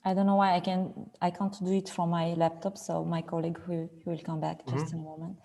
I don't know why I can't do it from my laptop, so my colleague will come back just in a moment.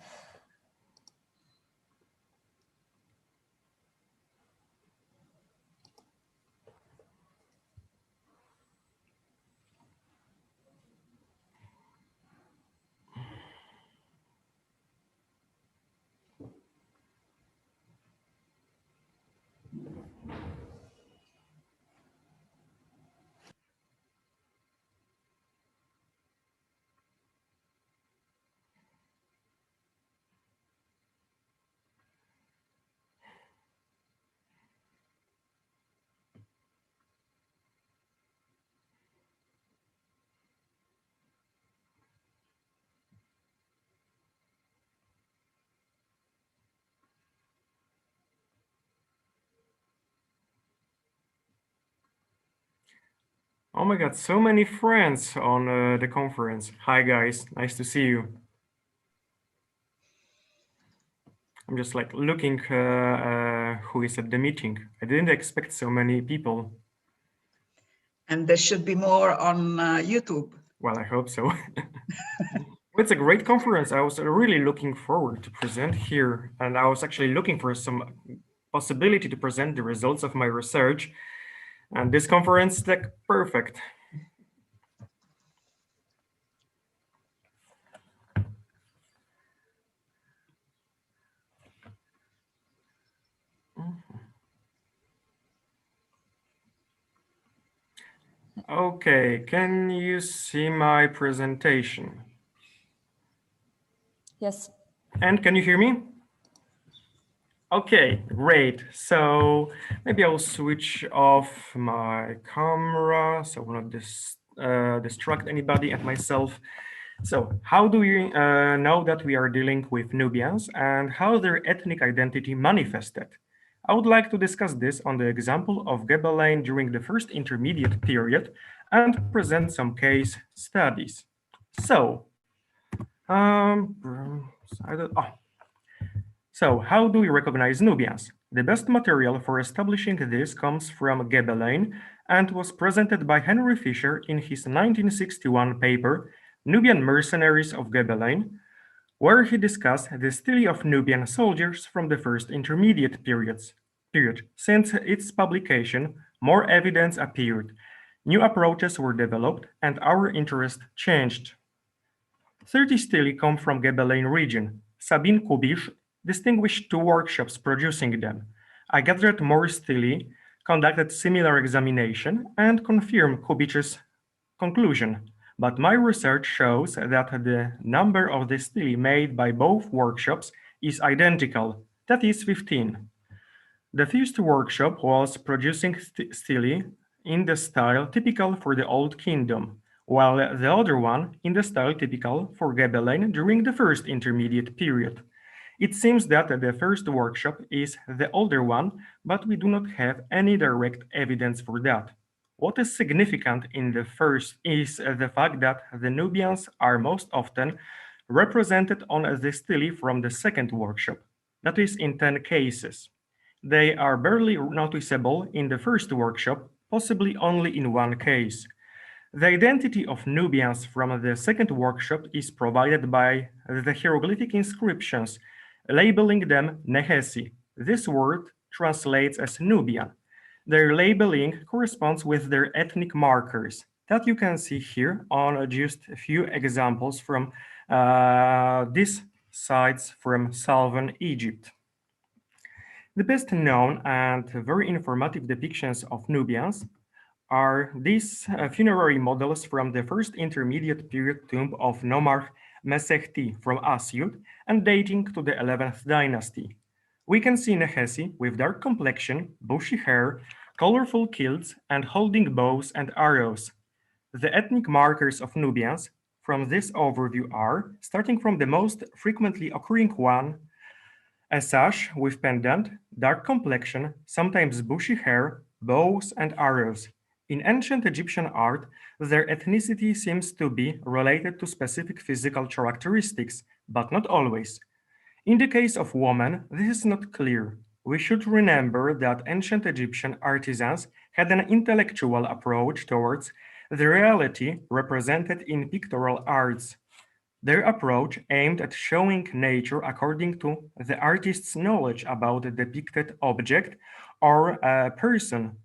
Oh my God, so many friends on the conference. Hi guys, nice to see you. I'm just like looking who is at the meeting. I didn't expect so many people. And there should be more on YouTube. Well, I hope so. It's a great conference. I was really looking forward to present here, and I was actually looking for some possibility to present the results of my research. And this conference is like perfect. Okay, can you see my presentation? Yes. And can you hear me? Okay, great. So maybe I'll switch off my camera so I will not distract anybody and myself. So how do we know that we are dealing with Nubians and how their ethnic identity manifested? I would like to discuss this on the example of Gebelein during the first intermediate period and present some case studies. So, um, so how do we recognize Nubians? The best material for establishing this comes from Gebelein and was presented by Henry Fisher in his 1961 paper, Nubian Mercenaries of Gebelein, where he discussed the stele of Nubian soldiers from the first intermediate period. Since its publication, more evidence appeared, new approaches were developed, and our interest changed. 30 stele come from Gebelein region. Sabine Kubish distinguished two workshops producing them. I gathered more stele, conducted similar examination, and confirmed Kubish's conclusion. But my research shows that the number of the stele made by both workshops is identical, that is 15. The first workshop was producing stele in the style typical for the Old Kingdom, while the other one in the style typical for Gebelein during the first intermediate period. It seems that the first workshop is the older one, but we do not have any direct evidence for that. What is significant in the first is the fact that the Nubians are most often represented on the stele from the second workshop, that is in 10 cases. They are barely noticeable in the first workshop, possibly only in one case. The identity of Nubians from the second workshop is provided by the hieroglyphic inscriptions, labeling them Nehesi. This word translates as Nubian. Their labeling corresponds with their ethnic markers that you can see here on just a few examples from these sites from southern Egypt. The best known and very informative depictions of Nubians are these funerary models from the first intermediate period tomb of Nomarch Mesechti from Asyut and dating to the 11th dynasty. We can see Nehesi with dark complexion, bushy hair, colorful kilts, and holding bows and arrows. The ethnic markers of Nubians from this overview are, starting from the most frequently occurring one, a sash with pendant, dark complexion, sometimes bushy hair, bows, and arrows. In ancient Egyptian art, their ethnicity seems to be related to specific physical characteristics, but not always. In the case of women, this is not clear. We should remember that ancient Egyptian artisans had an intellectual approach towards the reality represented in pictorial arts. Their approach aimed at showing nature according to the artist's knowledge about the depicted object or person,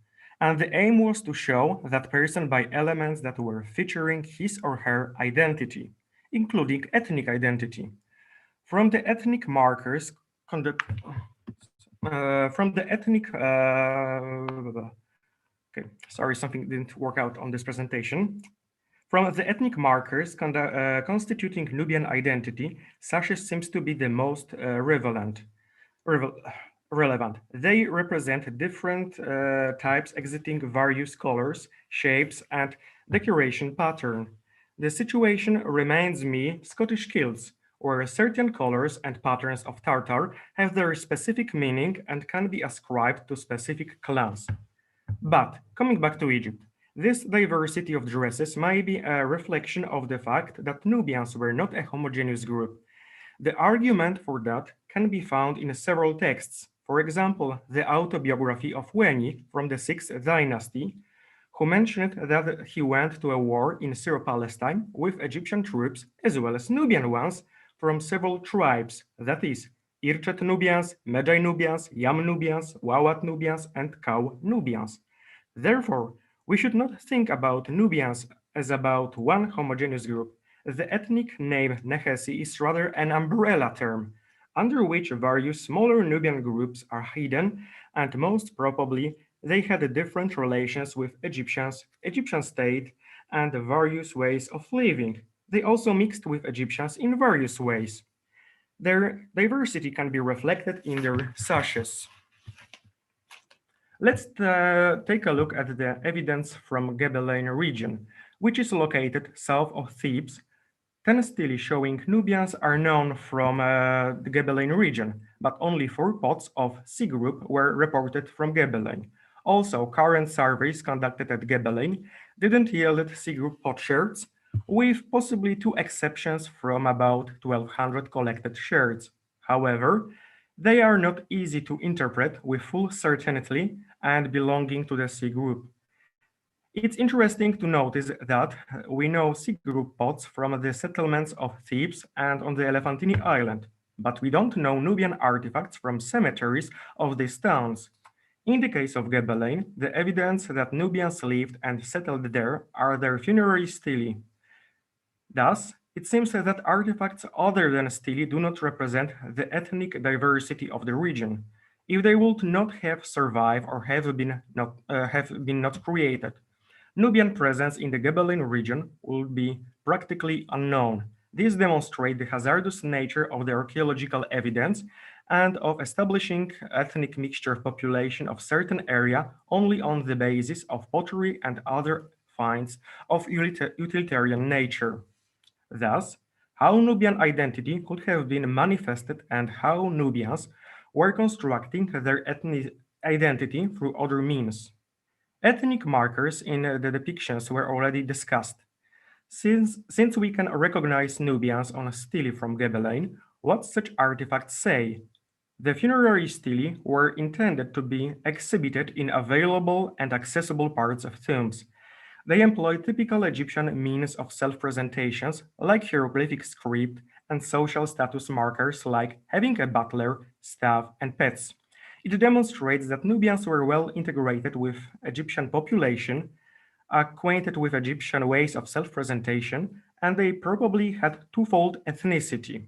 and the aim was to show that person by elements that were featuring his or her identity, including ethnic identity. From the ethnic markers conduct, from the ethnic okay, sorry, something didn't work out on this presentation. From the ethnic markers constituting Nubian identity, sashes seems to be the most relevant. They represent different types exhibiting various colors, shapes, and decoration pattern. The situation reminds me Scottish kilts, where certain colors and patterns of tartar have their specific meaning and can be ascribed to specific clans. But coming back to Egypt, this diversity of dresses may be a reflection of the fact that Nubians were not a homogeneous group. The argument for that can be found in several texts. For example, the autobiography of Weni from the 6th dynasty, who mentioned that he went to a war in Syro-Palestine with Egyptian troops as well as Nubian ones from several tribes, that is, Irchet Nubians, Medjay Nubians, Yam Nubians, Wawat Nubians, and Kau Nubians. Therefore, we should not think about Nubians as about one homogeneous group. The ethnic name Nehesi is rather an umbrella term, under which various smaller Nubian groups are hidden, and most probably they had different relations with Egyptians, Egyptian state, and various ways of living. They also mixed with Egyptians in various ways. Their diversity can be reflected in their sashes. Let's take a look at the evidence from Gebelein region, which is located south of Thebes. 10 stelae showing Nubians are known from the Gebelein region, but only 4 pots of C group were reported from Gebelein. Also, current surveys conducted at Gebelein didn't yield C group pot shards, with possibly 2 exceptions from about 1,200 collected shards. However, they are not easy to interpret with full certainty and belonging to the C group. It's interesting to notice that we know C group pots from the settlements of Thebes and on the Elephantine Island, but we don't know Nubian artifacts from cemeteries of these towns. In the case of Gebelein, the evidence that Nubians lived and settled there are their funerary stelae. Thus, it seems that artifacts other than stelae do not represent the ethnic diversity of the region, if they would not have survived or have been not created. Nubian presence in the Gebelein region would be practically unknown. This demonstrates the hazardous nature of the archaeological evidence and of establishing ethnic mixture population of certain area only on the basis of pottery and other finds of utilitarian nature. Thus, how Nubian identity could have been manifested and how Nubians were constructing their ethnic identity through other means. Ethnic markers in the depictions were already discussed. Since we can recognize Nubians on a stele from Gebelein, what such artifacts say? The funerary stele were intended to be exhibited in available and accessible parts of tombs. They employ typical Egyptian means of self-presentations like hieroglyphic script and social status markers like having a butler, staff, and pets. It demonstrates that Nubians were well integrated with Egyptian population, acquainted with Egyptian ways of self-presentation, and they probably had twofold ethnicity.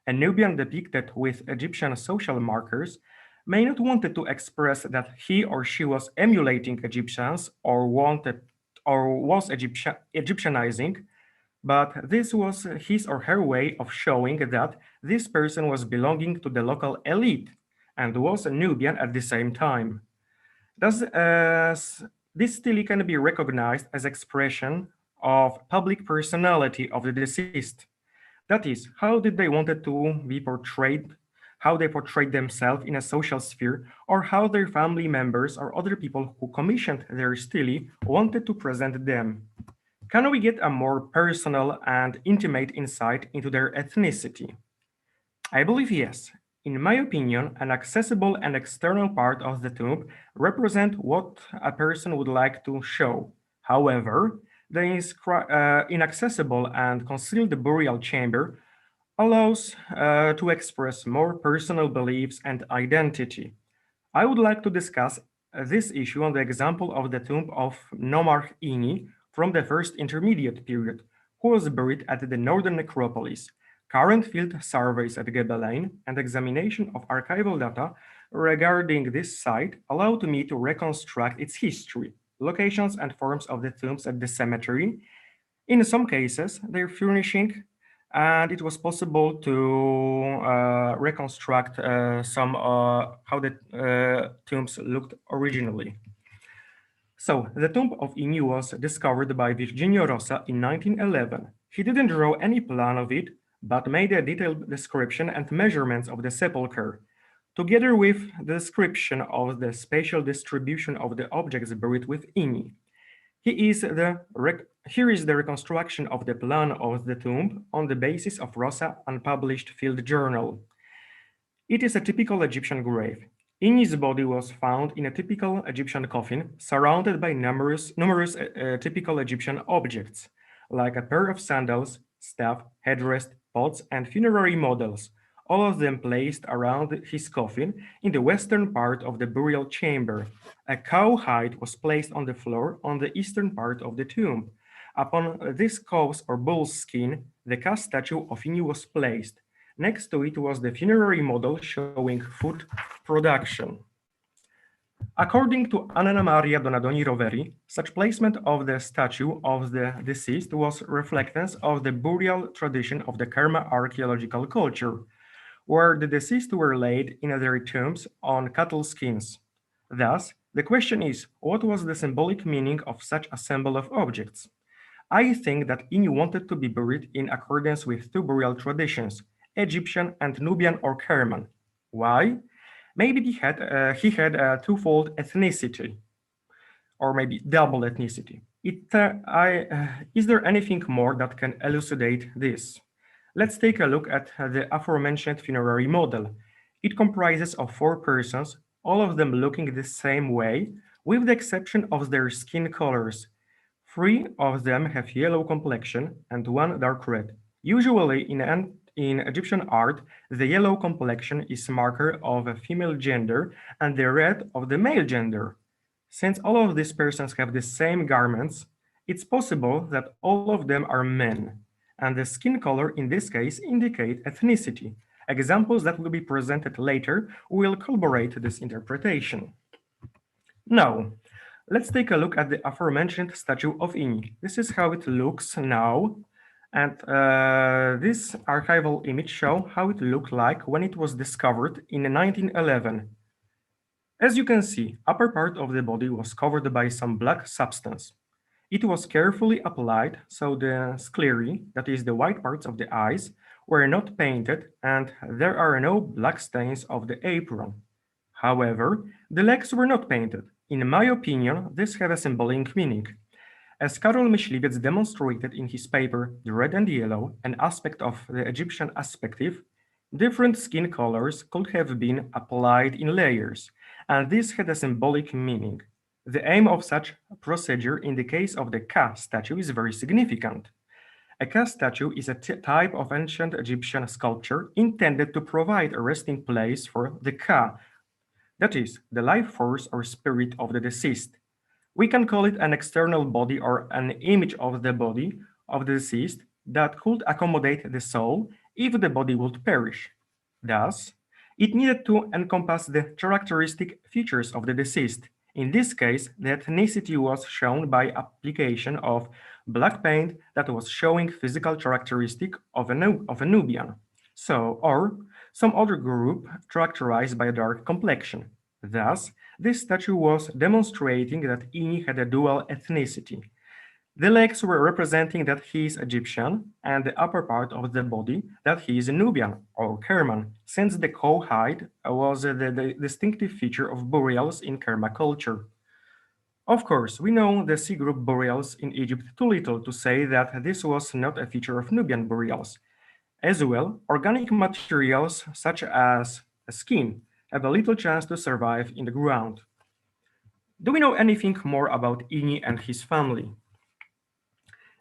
A Nubian depicted with Egyptian social markers may not wanted to express that he or she was emulating Egyptians or was Egyptianizing, but this was his or her way of showing that this person was belonging to the local elite and was a Nubian at the same time. Thus, this stele can be recognized as expression of public personality of the deceased. That is, how did they wanted to be portrayed, how they portrayed themselves in a social sphere, or how their family members or other people who commissioned their stele wanted to present them. Can we get a more personal and intimate insight into their ethnicity? I believe yes. In my opinion, an accessible and external part of the tomb represent what a person would like to show. However, The inaccessible and concealed burial chamber allows to express more personal beliefs and identity. I would like to discuss this issue on the example of the tomb of Nomarch Ini from the First Intermediate period, who was buried at the northern necropolis. Current field surveys at Gebelein and examination of archival data regarding this site allowed me to reconstruct its history, locations, and forms of the tombs at the cemetery. In some cases, their furnishing, and it was possible to reconstruct some how the tombs looked originally. So the tomb of Ini was discovered by Virginio Rosa in 1911. He didn't draw any plan of it, but made a detailed description and measurements of the sepulchre. Together with the description of the spatial distribution of the objects buried with Ini. Here is the reconstruction of the plan of the tomb on the basis of Rosa unpublished field journal. It is a typical Egyptian grave. Ini's body was found in a typical Egyptian coffin, surrounded by numerous typical Egyptian objects, like a pair of sandals, staff, headrest, pots, and funerary models, all of them placed around his coffin in the western part of the burial chamber. A cowhide was placed on the floor on the eastern part of the tomb. Upon this cow's or bull's skin, the cast statue of Ini was placed. Next to it was the funerary model showing food production. According to Anna Maria Donadoni Roveri, such placement of the statue of the deceased was reflectance of the burial tradition of the Kerma archaeological culture, where the deceased were laid in their tombs on cattle skins. Thus, the question is, what was the symbolic meaning of such a symbol of objects? I think that Ini wanted to be buried in accordance with two burial traditions, Egyptian and Nubian or Kerman. Why? Maybe he had a twofold ethnicity, or maybe double ethnicity. Is there anything more that can elucidate this? Let's take a look at the aforementioned funerary model. It comprises of 4 persons, all of them looking the same way, with the exception of their skin colors. 3 of them have yellow complexion and 1 dark red. Usually in Egyptian art, the yellow complexion is marker of a female gender and the red of the male gender. Since all of these persons have the same garments, it's possible that all of them are men, and the skin color in this case indicate ethnicity. Examples that will be presented later will corroborate this interpretation. Now, let's take a look at the aforementioned statue of Ini. This is how it looks now. And this archival image shows how it looked like when it was discovered in 1911. As you can see, upper part of the body was covered by some black substance. It was carefully applied so the sclerae, that is the white parts of the eyes, were not painted and there are no black stains of the apron. However, the legs were not painted. In my opinion, this had a symbolic meaning. As Karol Myśliwiec demonstrated in his paper, The Red and Yellow, an aspect of the Egyptian perspective, different skin colors could have been applied in layers, and this had a symbolic meaning. The aim of such a procedure in the case of the Ka statue is very significant. A Ka statue is a type of ancient Egyptian sculpture intended to provide a resting place for the Ka, that is, the life force or spirit of the deceased. We can call it an external body or an image of the body of the deceased that could accommodate the soul if the body would perish. Thus, it needed to encompass the characteristic features of the deceased. In this case, the ethnicity was shown by application of black paint that was showing physical characteristic of a Nubian, or some other group characterized by a dark complexion. Thus, this statue was demonstrating that Ini had a dual ethnicity. The legs were representing that he is Egyptian, and the upper part of the body that he is a Nubian or Kerman, since the cowhide was the distinctive feature of burials in Kerma culture. Of course, we know the C group burials in Egypt too little to say that this was not a feature of Nubian burials. As well, organic materials such as skin have a little chance to survive in the ground. Do we know anything more about Ini and his family?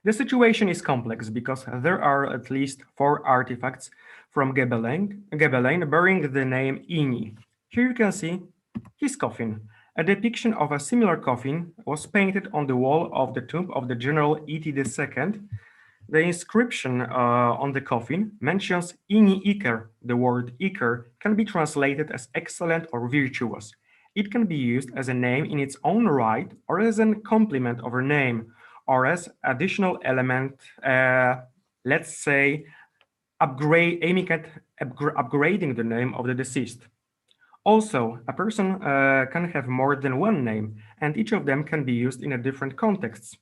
The situation is complex because there are at least 4 artifacts from Gebelein bearing the name Ini. Here you can see his coffin. A depiction of a similar coffin was painted on the wall of the tomb of the General Iti II. The inscription on the coffin mentions Ini Iker. The word Iker can be translated as excellent or virtuous. It can be used as a name in its own right or as a complement of a name or as additional element, let's say, aiming at upgrading the name of the deceased. Also, a person can have more than one name, and each of them can be used in a different contexts.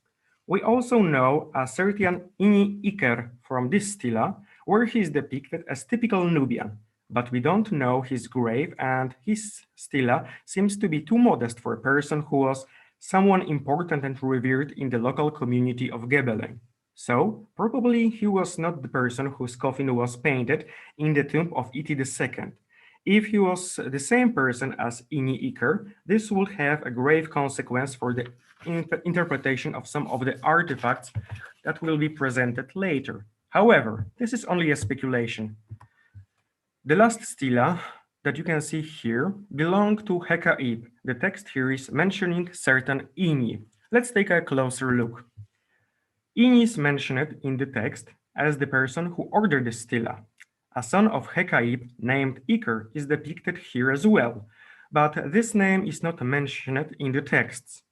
We also know a certain Ini Iker from this stela, where he is depicted as typical Nubian, but we don't know his grave, and his stela seems to be too modest for a person who was someone important and revered in the local community of Gebele. So, probably he was not the person whose coffin was painted in the tomb of Iti II. If he was the same person as Ini Iker, this would have a grave consequence for the interpretation of some of the artifacts that will be presented later. However, this is only a speculation. The last stela that you can see here belong to Hekaib. The text here is mentioning certain Ini. Let's take a closer look. Ini is mentioned in the text as the person who ordered the stela. A son of Hekaib named Iker is depicted here as well, but this name is not mentioned in the text.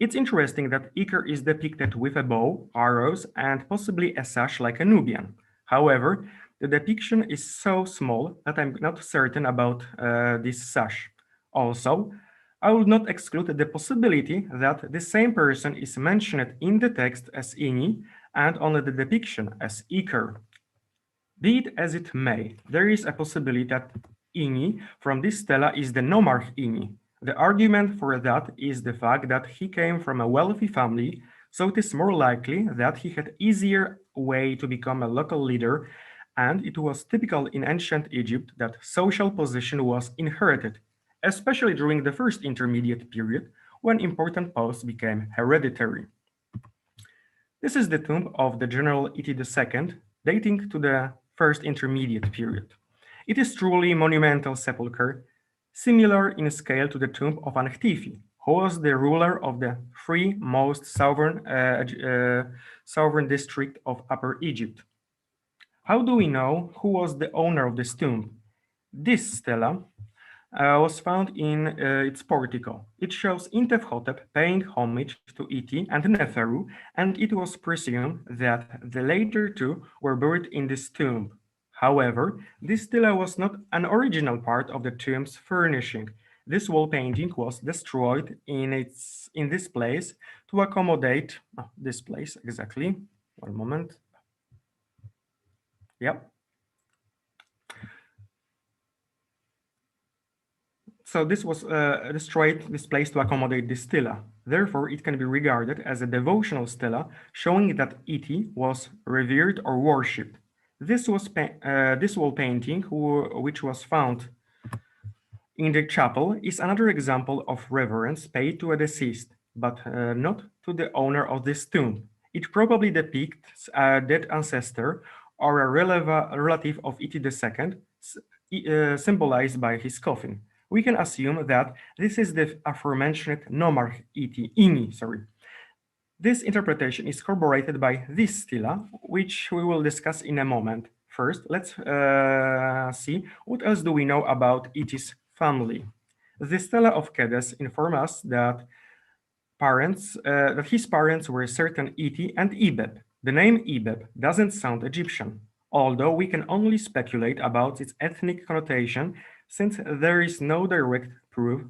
It's interesting that Iker is depicted with a bow, arrows, and possibly a sash like a Nubian. However, the depiction is so small that I'm not certain about this sash. Also, I would not exclude the possibility that the same person is mentioned in the text as Ini and on the depiction as Iker. Be it as it may, there is a possibility that Ini from this stela is the nomarch Ini. The argument for that is the fact that he came from a wealthy family, so it is more likely that he had easier way to become a local leader, and it was typical in ancient Egypt that social position was inherited, especially during the first intermediate period when important posts became hereditary. This is the tomb of the General Iti II, dating to the first intermediate period. It is truly monumental sepulchre, similar in scale to the tomb of Ankhtifi, who was the ruler of the three most sovereign district of Upper Egypt. How do we know who was the owner of this tomb? This stela was found in its portico. It shows Intefhotep paying homage to Iti and Neferu, and it was presumed that the later two were buried in this tomb. However, this stela was not an original part of the tomb's furnishing. This wall painting was destroyed in this place to accommodate this place exactly. One moment. Yep. So this was destroyed, this place to accommodate this stela. Therefore, it can be regarded as a devotional stela, showing that Iti was revered or worshipped. This wall painting, which was found in the chapel, is another example of reverence paid to a deceased, but not to the owner of this tomb. It probably depicts a dead ancestor or a relative of Iti II, symbolized by his coffin. We can assume that this is the aforementioned nomarch Ini. This interpretation is corroborated by this stela, which we will discuss in a moment. First, let's see what else do we know about Iti's family. The stela of Kedes inform us that his parents were certain Iti and Ibeb. The name Ibeb doesn't sound Egyptian, although we can only speculate about its ethnic connotation since there is no direct proof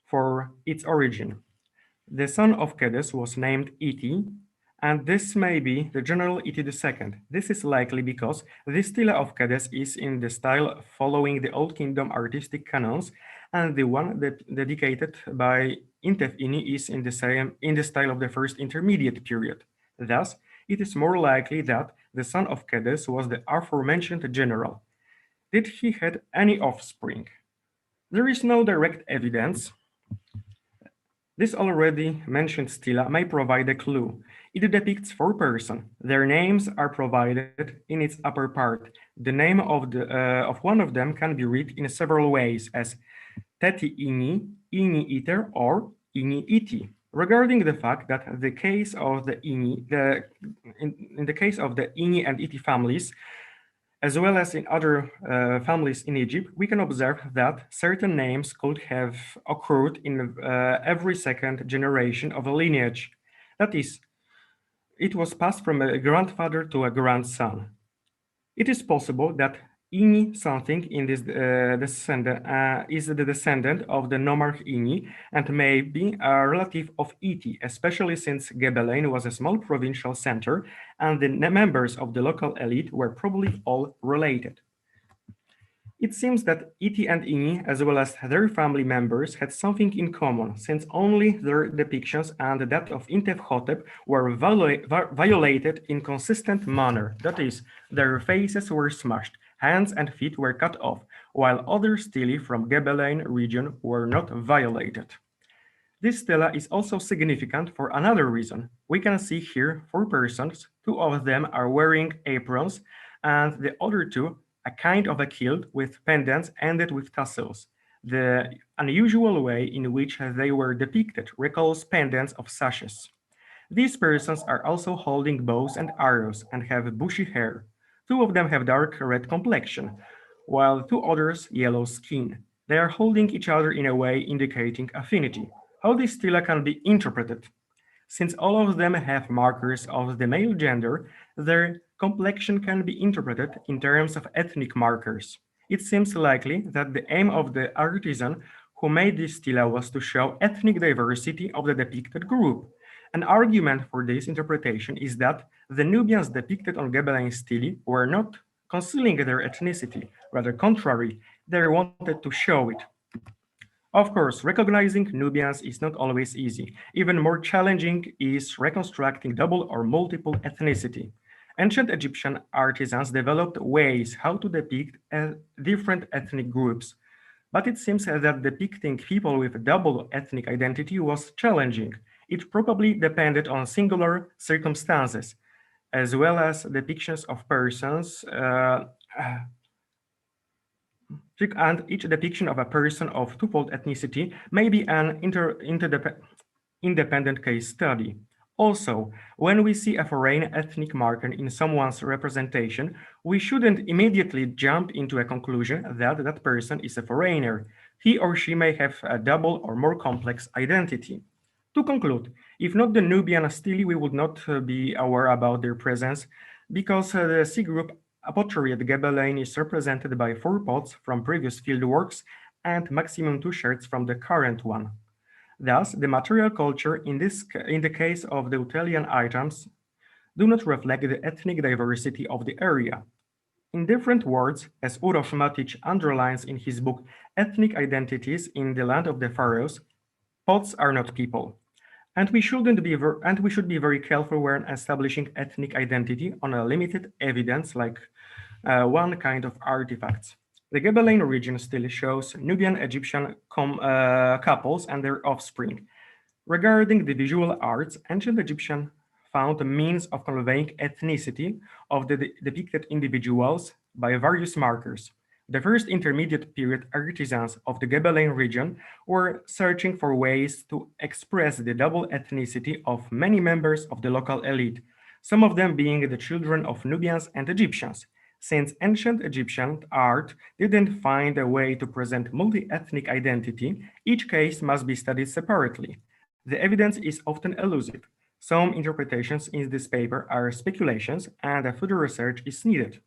for its origin. The son of Kedes was named Iti, and this may be the General Iti II. This is likely because this stela of Kedes is in the style following the Old Kingdom artistic canons, and the one dedicated by Intef Ini is in the style of the first intermediate period. Thus, it is more likely that the son of Kedes was the aforementioned general. Did he have any offspring? There is no direct evidence This already mentioned stela may provide a clue. It depicts four persons. Their names are provided in its upper part. The name of one of them can be read in several ways as Teti Ini, Ini Iter, or Ini Iti. Regarding the fact that the case of the Ini, in the case of the Ini and Iti families, as well as in other families in Egypt, we can observe that certain names could have occurred in every second generation of a lineage. That is, it was passed from a grandfather to a grandson. It is possible that Ini something in this descendant is the descendant of the nomarch Ini and may be a relative of Iti, especially since Gebelein was a small provincial center and the members of the local elite were probably all related. It seems that Iti and Ini, as well as their family members, had something in common, since only their depictions and that of Intefhotep were violated in consistent manner. That is, their faces were smashed, hands and feet were cut off, while other stelae from Gebelein region were not violated. This stela is also significant for another reason. We can see here four persons, two of them are wearing aprons, and the other two a kind of a kilt with pendants ended with tassels. The unusual way in which they were depicted recalls pendants of sashes. These persons are also holding bows and arrows and have bushy hair. Two of them have dark red complexion, while two others yellow skin. They are holding each other in a way indicating affinity. How this stela can be interpreted? Since all of them have markers of the male gender, their complexion can be interpreted in terms of ethnic markers. It seems likely that the aim of the artisan who made this stela was to show ethnic diversity of the depicted group. An argument for this interpretation is that the Nubians depicted on Gebelein stelae were not concealing their ethnicity, rather contrary, they wanted to show it. Of course, recognizing Nubians is not always easy. Even more challenging is reconstructing double or multiple ethnicity. Ancient Egyptian artisans developed ways how to depict different ethnic groups, but it seems that depicting people with double ethnic identity was challenging. It probably depended on singular circumstances, as well as depictions of persons and each depiction of a person of twofold ethnicity may be an independent case study. Also, when we see a foreign ethnic marker in someone's representation, we shouldn't immediately jump into a conclusion that that person is a foreigner. He or she may have a double or more complex identity. To conclude, if not the Nubian stele, we would not be aware about their presence because the C group pottery at Gebelein is represented by 4 pots from previous fieldworks and maximum 2 shards from the current one. Thus, the material culture in the case of the Utelian items do not reflect the ethnic diversity of the area. In different words, as Uroš Matic underlines in his book Ethnic Identities in the Land of the Pharaohs, pots are not people. And we should be very careful when establishing ethnic identity on a limited evidence like one kind of artifacts. The Gebelein region still shows Nubian Egyptian couples and their offspring. Regarding the visual arts, ancient Egyptian found a means of conveying ethnicity of the depicted individuals by various markers. The first intermediate period artisans of the Gebelein region were searching for ways to express the double ethnicity of many members of the local elite, some of them being the children of Nubians and Egyptians. Since ancient Egyptian art didn't find a way to present multi-ethnic identity, each case must be studied separately. The evidence is often elusive. Some interpretations in this paper are speculations, and further research is needed.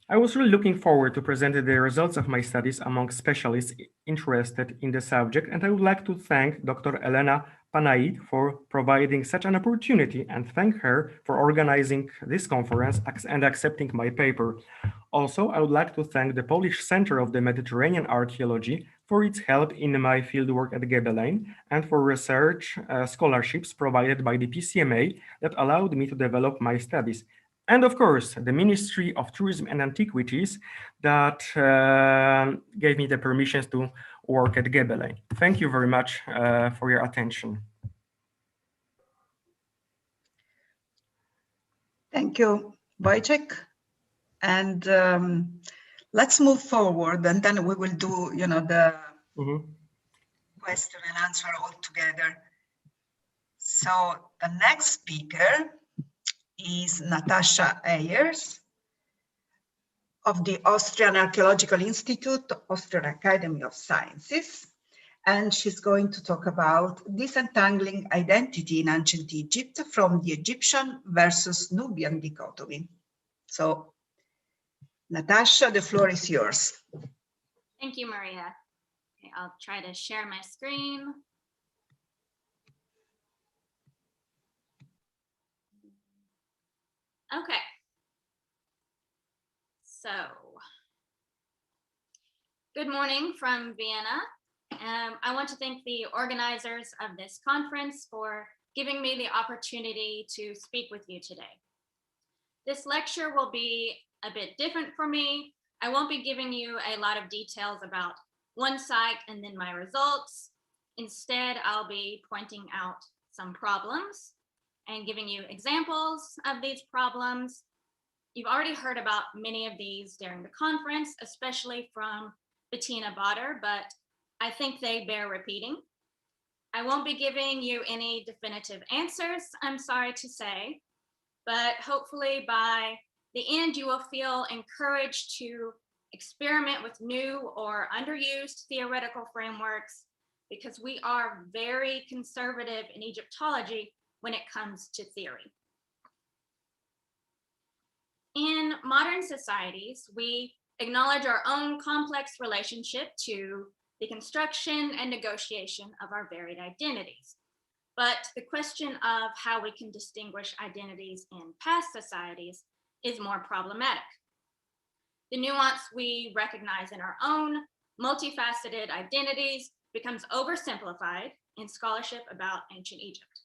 I was really looking forward to present the results of my studies among specialists interested in the subject, and I would like to thank Dr. Elena Panaid for providing such an opportunity and thank her for organizing this conference and accepting my paper. Also, I would like to thank the Polish Center of the Mediterranean Archaeology for its help in my fieldwork at Gebelein and for research scholarships provided by the PCMA that allowed me to develop my studies. And of course, the Ministry of Tourism and Antiquities that gave me the permissions to work at Gebelein. Thank you very much for your attention. Thank you, Wojciech. And let's move forward, and then we will do, the question and answer all together. So the next speaker is Natasha Ayers of the Austrian Archaeological Institute, Austrian Academy of Sciences. And she's going to talk about disentangling identity in ancient Egypt from the Egyptian versus Nubian dichotomy. So, Natasha, the floor is yours. Thank you, Maria. Okay, I'll try to share my screen. Okay. So, good morning from Vienna. I want to thank the organizers of this conference for giving me the opportunity to speak with you today. This lecture will be a bit different for me. I won't be giving you a lot of details about one site and then my results. Instead, I'll be pointing out some problems and giving you examples of these problems. You've already heard about many of these during the conference, especially from Bettina Botter, but I think they bear repeating. I won't be giving you any definitive answers, I'm sorry to say, but hopefully by the end you will feel encouraged to experiment with new or underused theoretical frameworks, because we are very conservative in Egyptology when it comes to theory. In modern societies, we acknowledge our own complex relationship to the construction and negotiation of our varied identities. But the question of how we can distinguish identities in past societies is more problematic. The nuance we recognize in our own multifaceted identities becomes oversimplified in scholarship about ancient Egypt,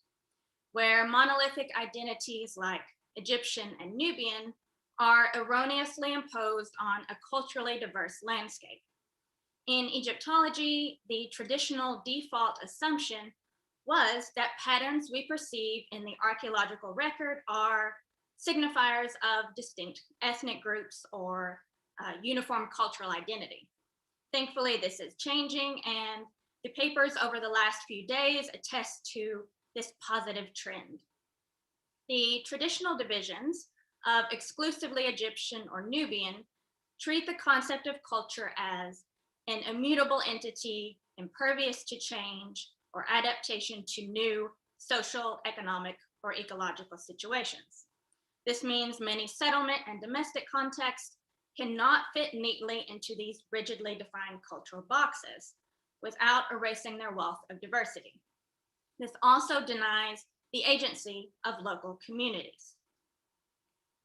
where monolithic identities like Egyptian and Nubian are erroneously imposed on a culturally diverse landscape. In Egyptology, the traditional default assumption was that patterns we perceive in the archaeological record are signifiers of distinct ethnic groups or uniform cultural identity. Thankfully, this is changing, and the papers over the last few days attest to this positive trend. The traditional divisions of exclusively Egyptian or Nubian treat the concept of culture as an immutable entity, impervious to change or adaptation to new social, economic, or ecological situations. This means many settlement and domestic contexts cannot fit neatly into these rigidly defined cultural boxes without erasing their wealth of diversity. This also denies the agency of local communities.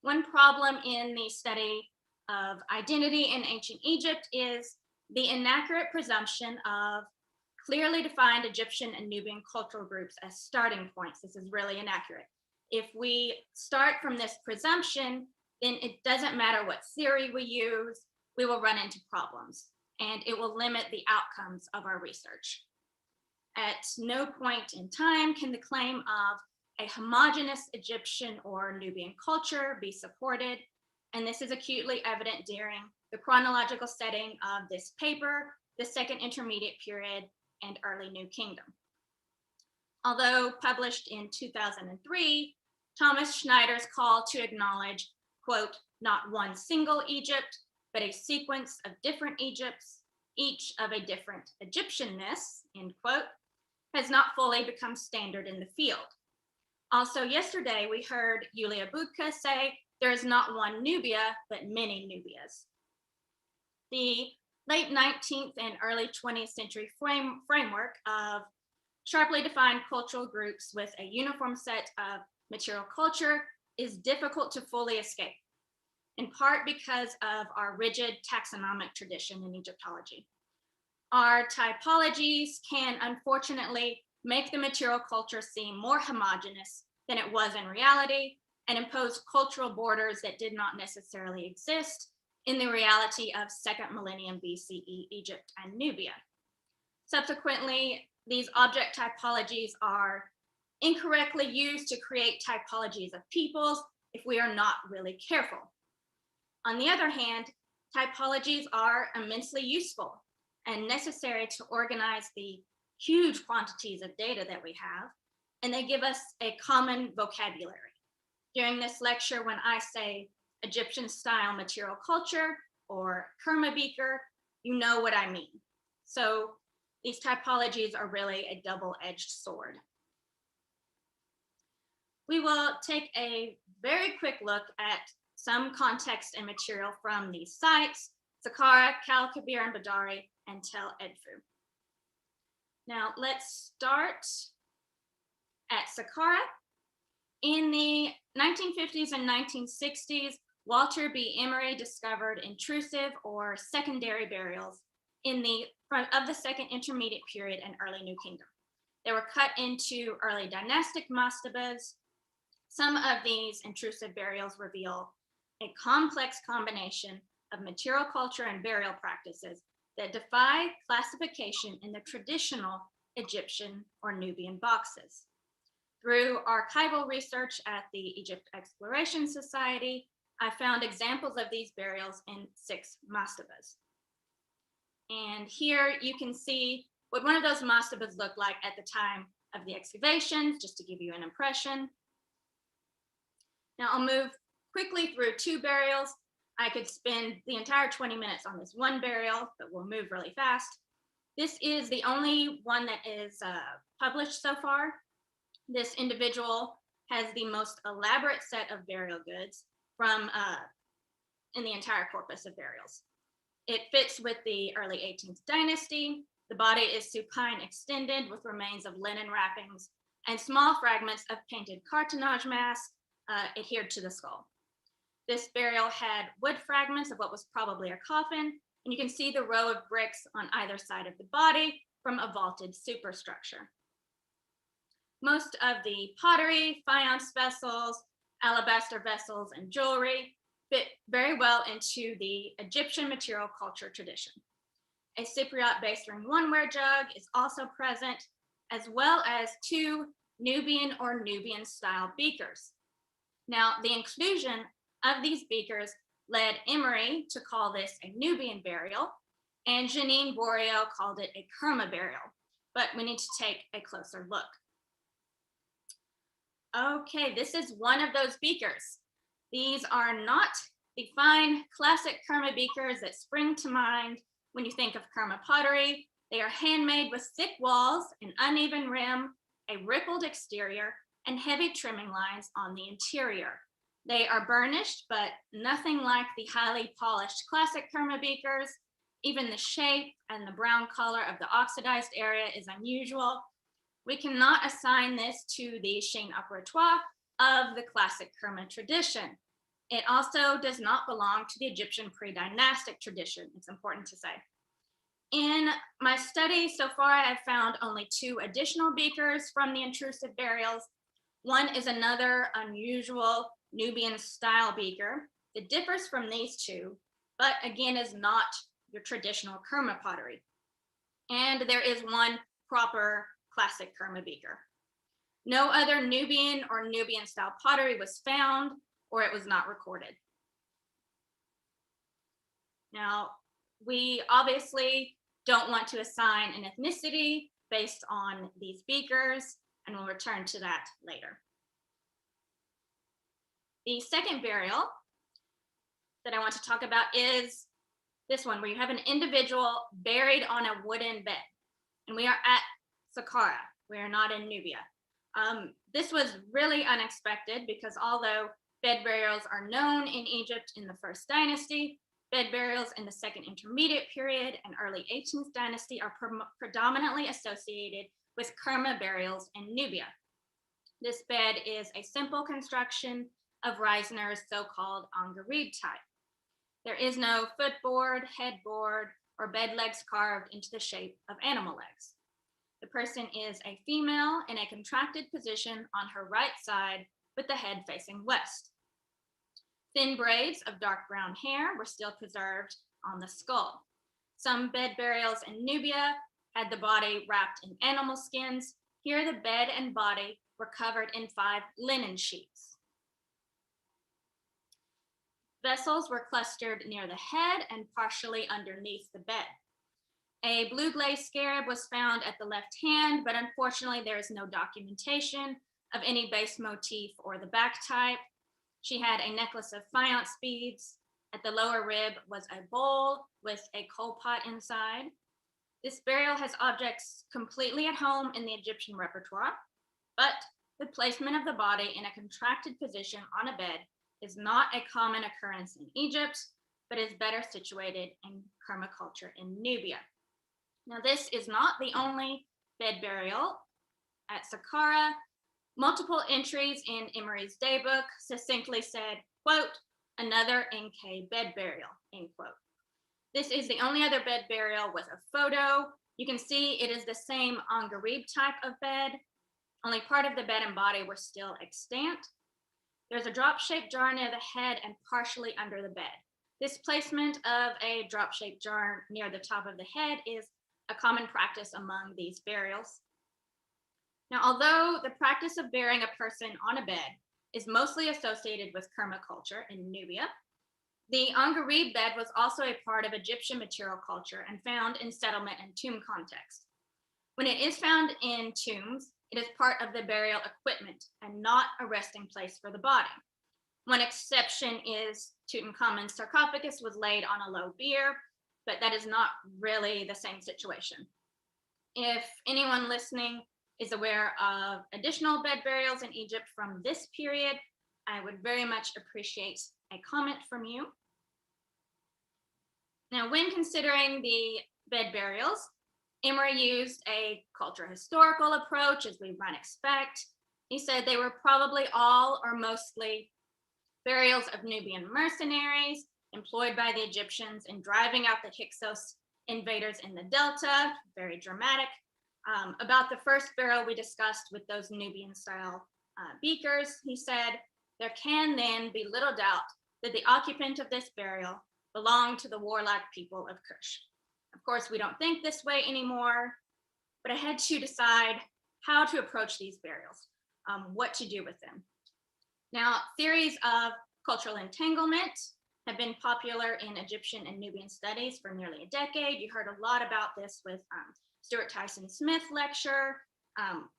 One problem in the study of identity in ancient Egypt is the inaccurate presumption of clearly defined Egyptian and Nubian cultural groups as starting points. This is really inaccurate. If we start from this presumption, then it doesn't matter what theory we use, we will run into problems, and it will limit the outcomes of our research. At no point in time can the claim of a homogeneous Egyptian or Nubian culture be supported, and this is acutely evident during the chronological setting of this paper, the Second Intermediate Period, and Early New Kingdom. Although published in 2003, Thomas Schneider's call to acknowledge, quote, not one single Egypt, but a sequence of different Egypts, each of a different Egyptianness, end quote, has not fully become standard in the field. Also yesterday, we heard Yulia Budka say there is not one Nubia, but many Nubias. The late 19th and early 20th century framework of sharply defined cultural groups with a uniform set of material culture is difficult to fully escape, in part because of our rigid taxonomic tradition in Egyptology. Our typologies can unfortunately make the material culture seem more homogeneous than it was in reality and impose cultural borders that did not necessarily exist in the reality of second millennium BCE Egypt and Nubia. Subsequently, these object typologies are incorrectly used to create typologies of peoples if we are not really careful. On the other hand, typologies are immensely useful and necessary to organize the huge quantities of data that we have, and they give us a common vocabulary. During this lecture, when I say Egyptian style material culture or Kerma beaker, you know what I mean. So these typologies are really a double-edged sword. We will take a very quick look at some context and material from these sites: Saqqara, Kal Kabir and Badari, and Tel Edfu. Now let's start at Saqqara. In the 1950s and 1960s, Walter B. Emery discovered intrusive or secondary burials in the front of the Second Intermediate Period and early New Kingdom. They were cut into early dynastic mastabas. Some of these intrusive burials reveal a complex combination of material culture and burial practices that defy classification in the traditional Egyptian or Nubian boxes. Through archival research at the Egypt Exploration Society, I found examples of these burials in 6 mastabas. And here you can see what one of those mastabas looked like at the time of the excavations, just to give you an impression. Now I'll move quickly through 2 burials. I could spend the entire 20 minutes on this one burial, but we'll move really fast. This is the only one that is published so far. This individual has the most elaborate set of burial goods from in the entire corpus of burials. It fits with the early 18th dynasty. The body is supine extended with remains of linen wrappings and small fragments of painted cartonnage mass adhered to the skull. This burial had wood fragments of what was probably a coffin, and you can see the row of bricks on either side of the body from a vaulted superstructure. Most of the pottery, faience vessels, alabaster vessels, and jewelry fit very well into the Egyptian material culture tradition. A Cypriot base ring one-ware jug is also present, as well as 2 Nubian or Nubian style beakers. Now, the inclusion of these beakers led Emery to call this a Nubian burial, and Janine Borio called it a Kerma burial, but we need to take a closer look. Okay, this is one of those beakers. These are not the fine classic Kerma beakers that spring to mind when you think of Kerma pottery. They are handmade with thick walls, an uneven rim, a rippled exterior, and heavy trimming lines on the interior. They are burnished, but nothing like the highly polished classic Kerma beakers. Even the shape and the brown color of the oxidized area is unusual. We cannot assign this to the Chine operatoire of the classic Kerma tradition. It also does not belong to the Egyptian pre-dynastic tradition, it's important to say. In my study so far, I have found only 2 additional beakers from the intrusive burials. One is another unusual Nubian style beaker that differs from these 2, but again is not your traditional Kerma pottery. And there is one proper classic Kerma beaker. No other Nubian or Nubian style pottery was found, or it was not recorded. Now, we obviously don't want to assign an ethnicity based on these beakers, and we'll return to that later. The second burial that I want to talk about is this one, where you have an individual buried on a wooden bed. And we are at Saqqara. We are not in Nubia. This was really unexpected because although bed burials are known in Egypt in the First Dynasty, bed burials in the Second Intermediate Period and early 18th Dynasty are predominantly associated with Kerma burials in Nubia. This bed is a simple construction of Reisner's so-called Angarid type. There is no footboard, headboard, or bed legs carved into the shape of animal legs. The person is a female in a contracted position on her right side with the head facing west. Thin braids of dark brown hair were still preserved on the skull. Some bed burials in Nubia had the body wrapped in animal skins. Here, the bed and body were covered in 5 linen sheets. Vessels were clustered near the head and partially underneath the bed. A blue glaze scarab was found at the left hand, but unfortunately there is no documentation of any base motif or the back type. She had a necklace of faience beads. At the lower rib was a bowl with a coal pot inside. This burial has objects completely at home in the Egyptian repertoire, but the placement of the body in a contracted position on a bed is not a common occurrence in Egypt, but is better situated in Kerma culture in Nubia. Now, this is not the only bed burial at Saqqara. Multiple entries in Emery's daybook succinctly said, quote, another NK bed burial, end quote. This is the only other bed burial with a photo. You can see it is the same Angarib type of bed, only part of the bed and body were still extant. There's a drop-shaped jar near the head and partially under the bed. This placement of a drop-shaped jar near the top of the head is a common practice among these burials. Now, although the practice of burying a person on a bed is mostly associated with Kerma culture in Nubia, the Angarib bed was also a part of Egyptian material culture and found in settlement and tomb context. When it is found in tombs, it is part of the burial equipment and not a resting place for the body. One exception is Tutankhamun's sarcophagus was laid on a low bier, but that is not really the same situation. If anyone listening is aware of additional bed burials in Egypt from this period, I would very much appreciate a comment from you. Now, when considering the bed burials, Emery used a cultural historical approach, as we might expect. He said they were probably all or mostly burials of Nubian mercenaries employed by the Egyptians in driving out the Hyksos invaders in the Delta, very dramatic. About the first burial we discussed with those Nubian style beakers, he said, there can then be little doubt that the occupant of this burial belonged to the warlike people of Kush. Of course, we don't think this way anymore, but I had to decide how to approach these burials, what to do with them. Now, theories of cultural entanglement have been popular in Egyptian and Nubian studies for nearly a decade. You heard a lot about this with Stuart Tyson Smith lecture.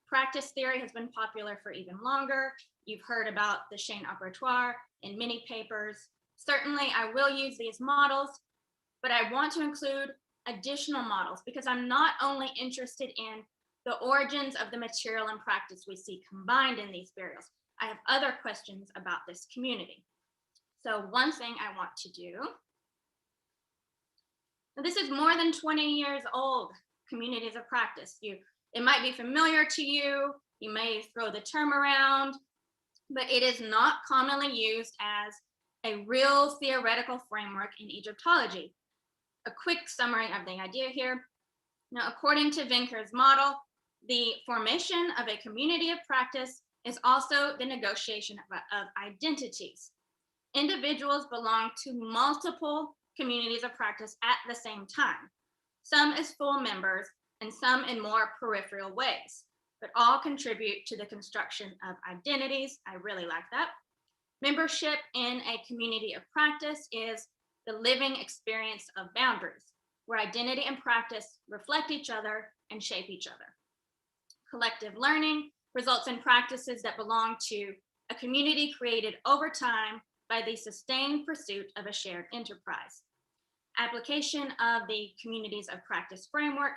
Practice theory has been popular for even longer. You've heard about the chaîne opératoire in many papers. Certainly, I will use these models, but I want to include additional models because I'm not only interested in the origins of the material and practice we see combined in these burials. I have other questions about this community. So one thing I want to do, now this is more than 20 years old, communities of practice. It might be familiar to you, you may throw the term around, but it is not commonly used as a real theoretical framework in Egyptology. A quick summary of the idea here. Now, according to Vinker's model, the formation of a community of practice is also the negotiation of identities. Individuals belong to multiple communities of practice at the same time, some as full members and some in more peripheral ways, but all contribute to the construction of identities. I really like that. Membership in a community of practice is the living experience of boundaries, where identity and practice reflect each other and shape each other. Collective learning results in practices that belong to a community created over time by the sustained pursuit of a shared enterprise. Application of the communities of practice framework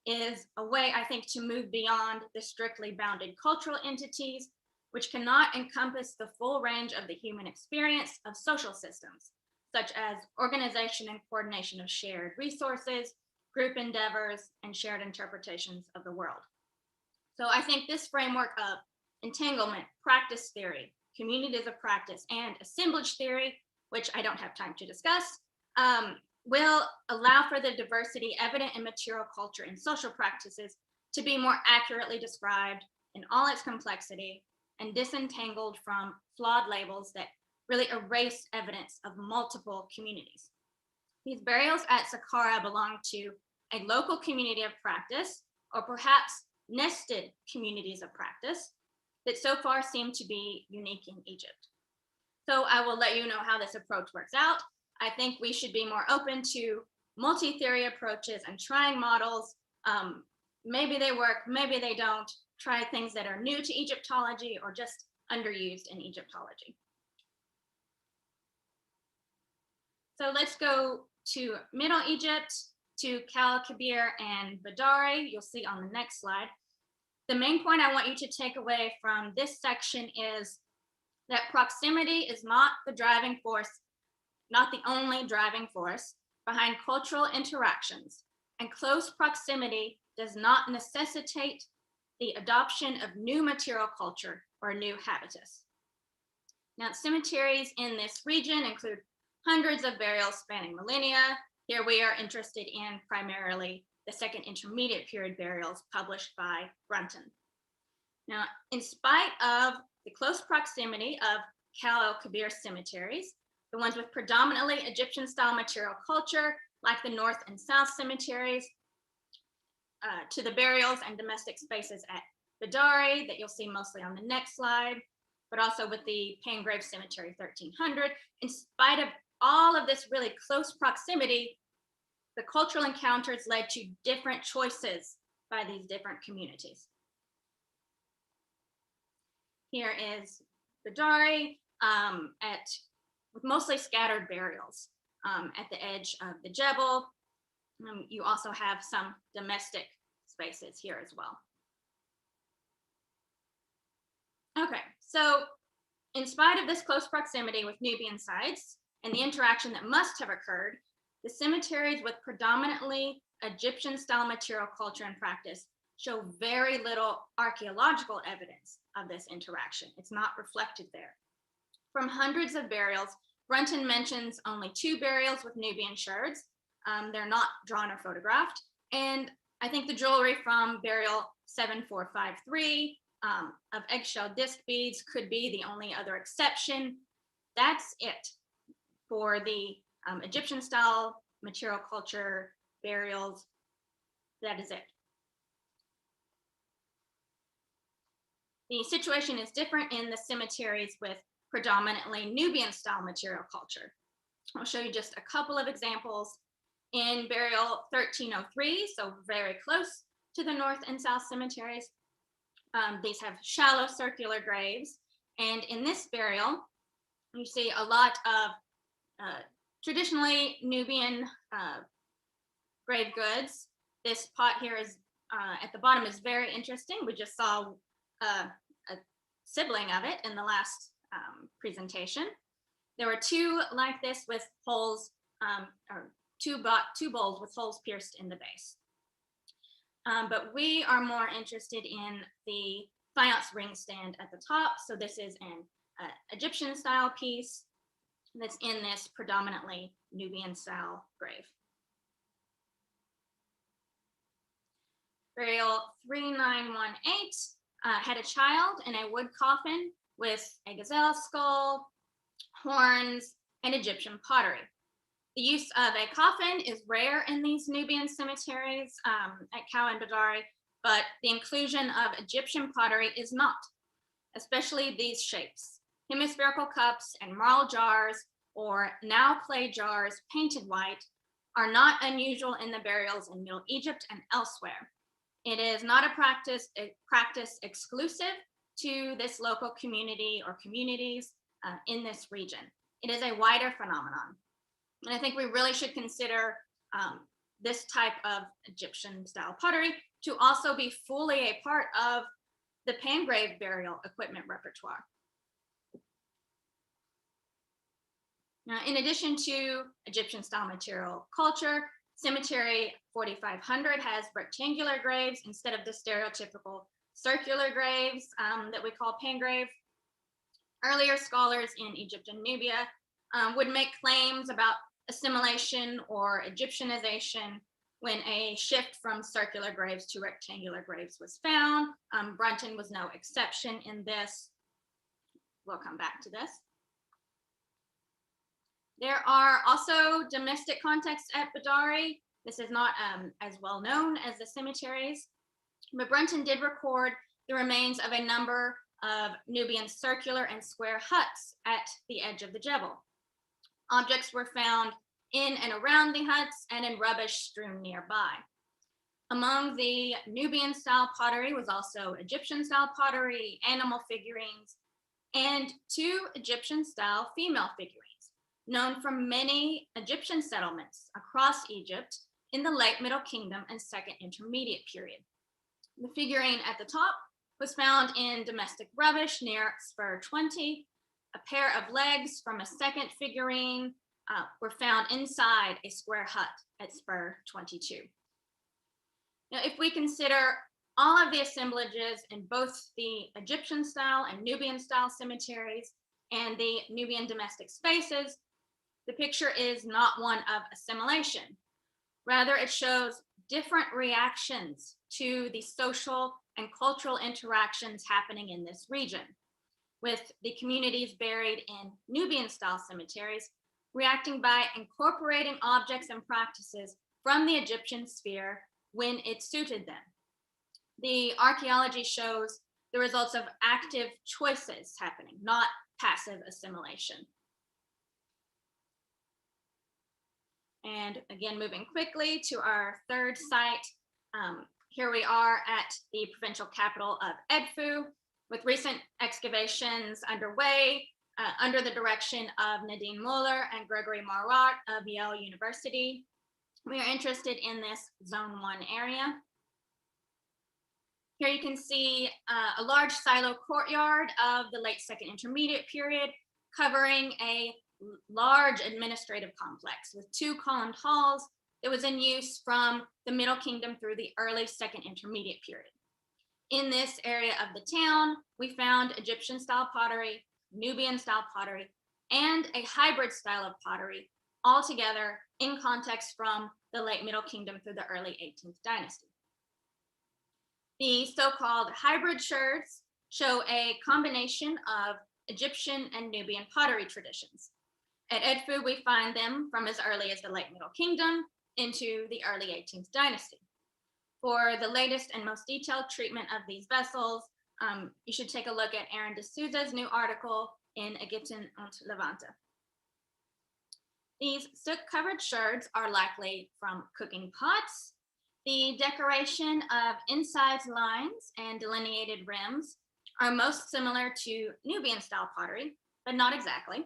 is a way, I think, to move beyond the strictly bounded cultural entities, which cannot encompass the full range of the human experience of social systems, such as organization and coordination of shared resources, group endeavors, and shared interpretations of the world. So I think this framework of entanglement, practice theory, communities of practice, and assemblage theory, which I don't have time to discuss, will allow for the diversity evident in material culture and social practices to be more accurately described in all its complexity and disentangled from flawed labels that really erase evidence of multiple communities. These burials at Saqqara belong to a local community of practice, or perhaps nested communities of practice that so far seem to be unique in Egypt. So I will let you know how this approach works out. I think we should be more open to multi-theory approaches and trying models. Maybe they work, maybe they don't. Try things that are new to Egyptology or just underused in Egyptology. So let's go to Middle Egypt, to Kal Kabir and Badari. You'll see on the next slide. The main point I want you to take away from this section is that proximity is not the driving force, not the only driving force behind cultural interactions, and close proximity does not necessitate the adoption of new material culture or new habitus. Now, cemeteries in this region include hundreds of burials spanning millennia. Here we are interested in primarily the Second Intermediate Period burials published by Brunton. Now, in spite of the close proximity of Kal el-Kabir cemeteries, the ones with predominantly Egyptian-style material culture, like the North and South cemeteries, to the burials and domestic spaces at Badari that you'll see mostly on the next slide, but also with the Pangrave Cemetery 1300. In spite of all of this really close proximity, the cultural encounters led to different choices by these different communities. Here is Badari with mostly scattered burials at the edge of the Jebel. You also have some domestic spaces here as well. Okay, so in spite of this close proximity with Nubian sites and the interaction that must have occurred, the cemeteries with predominantly Egyptian-style material culture and practice show very little archaeological evidence of this interaction. It's not reflected there. From hundreds of burials, Brunton mentions only 2 burials with Nubian sherds. They're not drawn or photographed. And I think the jewelry from burial 7453 of eggshell disc beads could be the only other exception. That's it for the Egyptian style material culture burials. That is it. The situation is different in the cemeteries with predominantly Nubian style material culture. I'll show you just a couple of examples. In burial 1303, so very close to the North and South cemeteries, these have shallow circular graves. And in this burial, you see a lot of traditionally Nubian grave goods. This pot here is at the bottom is very interesting. We just saw a sibling of it in the last presentation. There were 2 like this with holes, or two bowls with holes pierced in the base. But we are more interested in the faience ring stand at the top. So this is an Egyptian style piece that's in this predominantly Nubian style grave. Burial 3918 had a child in a wood coffin with a gazelle skull, horns, and Egyptian pottery. The use of a coffin is rare in these Nubian cemeteries at Kal and Badari, but the inclusion of Egyptian pottery is not, especially these shapes. Hemispherical cups and marl jars, or now clay jars painted white, are not unusual in the burials in Middle Egypt and elsewhere. It is not a practice exclusive to this local community or communities in this region. It is a wider phenomenon. And I think we really should consider this type of Egyptian style pottery to also be fully a part of the Pangrave burial equipment repertoire. Now, in addition to Egyptian style material culture, Cemetery 4500 has rectangular graves instead of the stereotypical circular graves that we call Pangrave. Earlier scholars in Egypt and Nubia would make claims about assimilation or Egyptianization when a shift from circular graves to rectangular graves was found. Brunton was no exception in this. We'll come back to this. There are also domestic contexts at Badari. This is not as well known as the cemeteries, but Brunton did record the remains of a number of Nubian circular and square huts at the edge of the Jebel. Objects were found in and around the huts and in rubbish strewn nearby. Among the Nubian style pottery was also Egyptian style pottery, animal figurines, and 2 Egyptian style female figurines, known from many Egyptian settlements across Egypt in the late Middle Kingdom and Second Intermediate period. The figurine at the top was found in domestic rubbish near Spur 20. A pair of legs from a second figurine were found inside a square hut at Spur 22. Now, if we consider all of the assemblages in both the Egyptian style and Nubian style cemeteries and the Nubian domestic spaces, the picture is not one of assimilation. Rather, it shows different reactions to the social and cultural interactions happening in this region, with the communities buried in Nubian style cemeteries reacting by incorporating objects and practices from the Egyptian sphere when it suited them. The archaeology shows the results of active choices happening, not passive assimilation. And again, moving quickly to our third site, here we are at the provincial capital of Edfu, with recent excavations underway under the direction of Nadine Muller and Gregory Marat of Yale University. We are interested in this Zone 1 area. Here you can see a large silo courtyard of the late Second Intermediate period, covering a large administrative complex with 2 columned halls that was in use from the Middle Kingdom through the early Second Intermediate period. In this area of the town, we found Egyptian style pottery, Nubian style pottery, and a hybrid style of pottery, all together in context from the late Middle Kingdom through the early 18th dynasty. The so-called hybrid sherds show a combination of Egyptian and Nubian pottery traditions. At Edfu, we find them from as early as the late Middle Kingdom into the early 18th dynasty. For the latest and most detailed treatment of these vessels, you should take a look at Aaron de Souza's new article in Egypten und Levante. These soot-covered sherds are likely from cooking pots. The decoration of incised lines and delineated rims are most similar to Nubian-style pottery, but not exactly.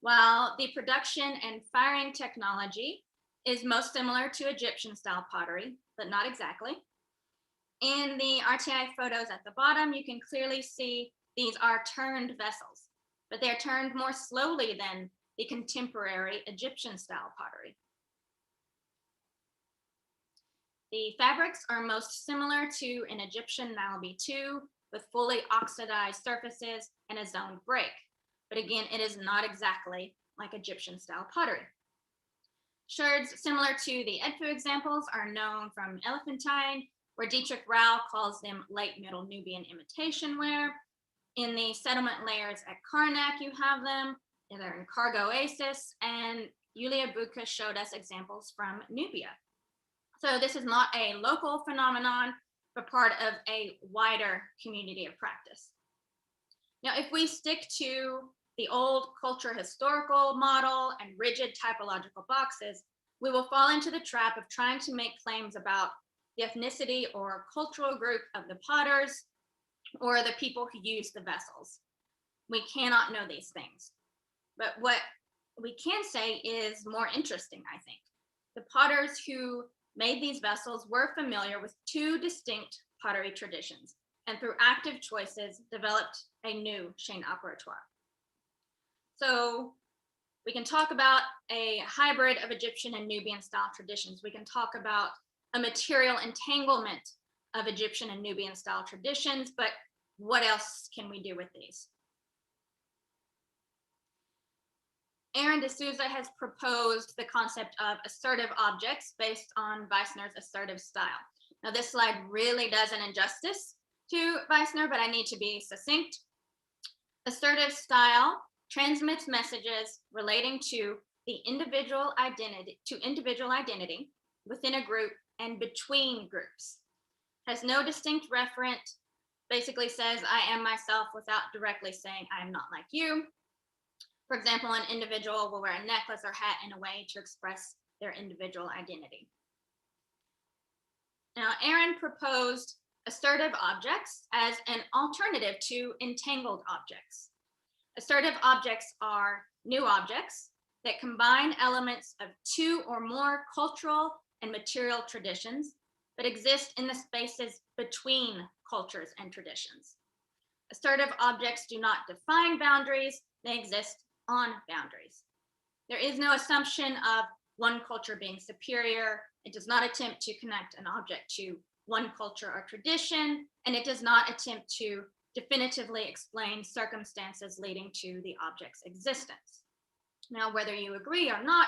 While the production and firing technology is most similar to Egyptian-style pottery, but not exactly. In the RTI photos at the bottom, you can clearly see these are turned vessels, but they're turned more slowly than the contemporary Egyptian-style pottery. The fabrics are most similar to an Egyptian Nile B2 with fully oxidized surfaces and a zoned break. But again, it is not exactly like Egyptian-style pottery. Sherds similar to the Edfu examples are known from Elephantine, where Dietrich Rau calls them late Middle Nubian imitation ware. In the settlement layers at Karnak, you have them. They're in Cargo Oasis, and Yulia Buka showed us examples from Nubia. So this is not a local phenomenon, but part of a wider community of practice. Now, if we stick to the old culture historical model and rigid typological boxes, we will fall into the trap of trying to make claims about the ethnicity or cultural group of the potters or the people who use the vessels. We cannot know these things. But what we can say is more interesting, I think. The potters who made these vessels were familiar with 2 distinct pottery traditions, and through active choices developed a new chaîne opératoire. So we can talk about a hybrid of Egyptian and Nubian style traditions. We can talk about a material entanglement of Egyptian and Nubian style traditions, but what else can we do with these? Aaron de Souza has proposed the concept of assertive objects based on Weissner's assertive style. Now, this slide really does an injustice to Weissner, but I need to be succinct. Assertive style transmits messages relating to the individual identity, within a group, and between groups. Has no distinct referent, basically says I am myself without directly saying I am not like you. For example, an individual will wear a necklace or hat in a way to express their individual identity. Now, Aaron proposed assertive objects as an alternative to entangled objects. Assertive objects are new objects that combine elements of two or more cultural and material traditions but exist in the spaces between cultures and traditions. Assertive objects do not define boundaries, they exist on boundaries. There is no assumption of one culture being superior. It does not attempt to connect an object to one culture or tradition, and it does not attempt to definitively explain circumstances leading to the object's existence. Now, whether you agree or not,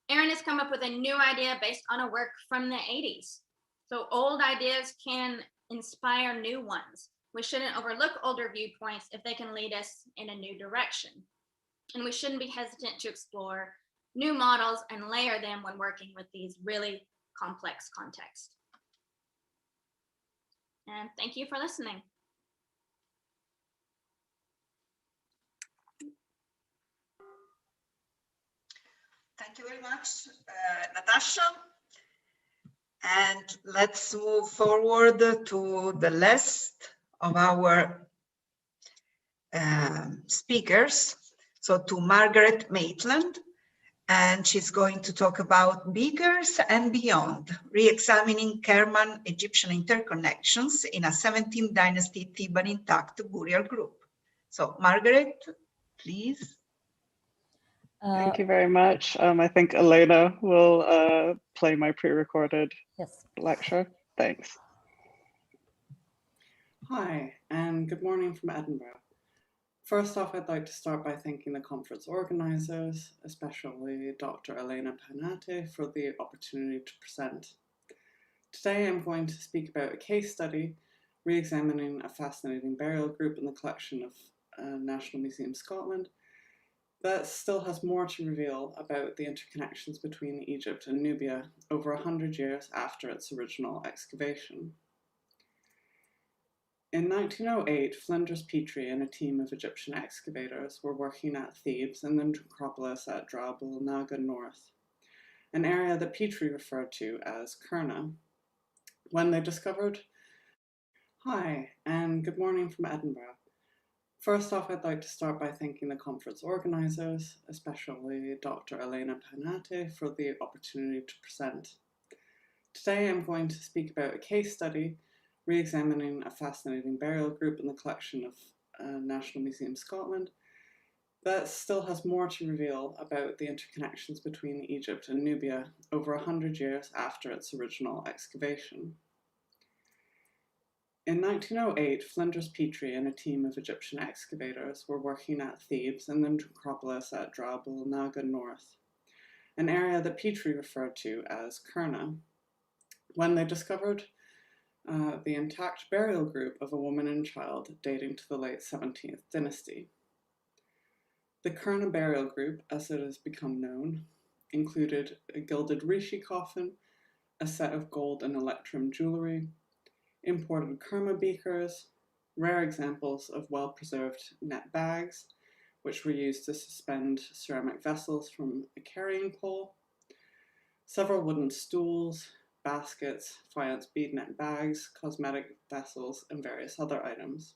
Aaron has come up with a new idea based on a work from the 80s. So old ideas can inspire new ones. We shouldn't overlook older viewpoints if they can lead us in a new direction. And we shouldn't be hesitant to explore new models and layer them when working with these really complex contexts. And thank you for listening. Thank you very much, Natasha. And let's move forward to the list of our speakers. So to Margaret Maitland, and she's going to talk about beakers and beyond, re-examining Kerman Egyptian interconnections in a 17th dynasty Theban intact burial group. So Margaret, please. Thank you very much. I think Elena will play my pre-recorded lecture. Thanks. Hi, and good morning from Edinburgh. First off, I'd like to start by thanking the conference organizers, especially Dr. Elena Panate, for the opportunity to present. Today, I'm going to speak about a case study re-examining a fascinating burial group in the collection of National Museum Scotland that still has more to reveal about the interconnections between Egypt and Nubia over 100 years after its original excavation. In 1908, Flinders Petrie and a team of Egyptian excavators were working at Thebes and the necropolis at Drab el Naga North, an area that Petrie referred to as Kurna, when they discovered. Hi, and good morning from Edinburgh. First off, I'd like to start by thanking the conference organizers, especially Dr. Elena Panate, for the opportunity to present. Today, I'm going to speak about a case study re-examining a fascinating burial group in the collection of National Museum Scotland that still has more to reveal about the interconnections between Egypt and Nubia over 100 years after its original excavation. In 1908, Flinders Petrie and a team of Egyptian excavators were working at Thebes and the necropolis at Drab el Naga North, an area that Petrie referred to as Kurna, when they discovered the intact burial group of a woman and child dating to the late 17th dynasty. The Kurna burial group, as it has become known, included a gilded rishi coffin, a set of gold and electrum jewellery, imported Kerma beakers, rare examples of well-preserved net bags, which were used to suspend ceramic vessels from a carrying pole, several wooden stools, baskets, faience bead net bags, cosmetic vessels, and various other items.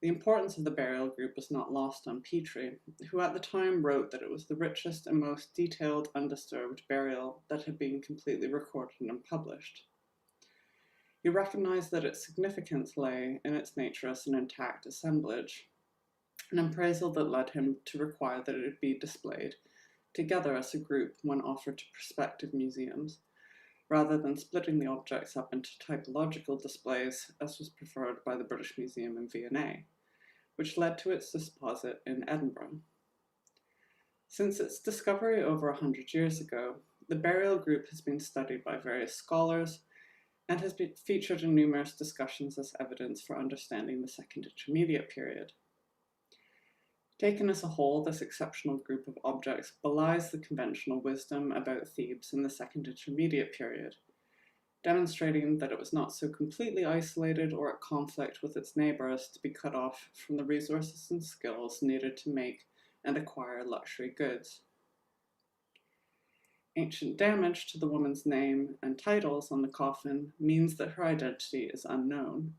The importance of the burial group was not lost on Petrie, who at the time wrote that it was the richest and most detailed undisturbed burial that had been completely recorded and published. He recognized that its significance lay in its nature as an intact assemblage, an appraisal that led him to require that it be displayed together as a group when offered to prospective museums, rather than splitting the objects up into typological displays as was preferred by the British Museum in V&A, which led to its deposit in Edinburgh. Since its discovery over 100 years ago, the burial group has been studied by various scholars and has been featured in numerous discussions as evidence for understanding the Second Intermediate period. Taken as a whole, this exceptional group of objects belies the conventional wisdom about Thebes in the Second Intermediate period, demonstrating that it was not so completely isolated or at conflict with its neighbors to be cut off from the resources and skills needed to make and acquire luxury goods. Ancient damage to the woman's name and titles on the coffin means that her identity is unknown,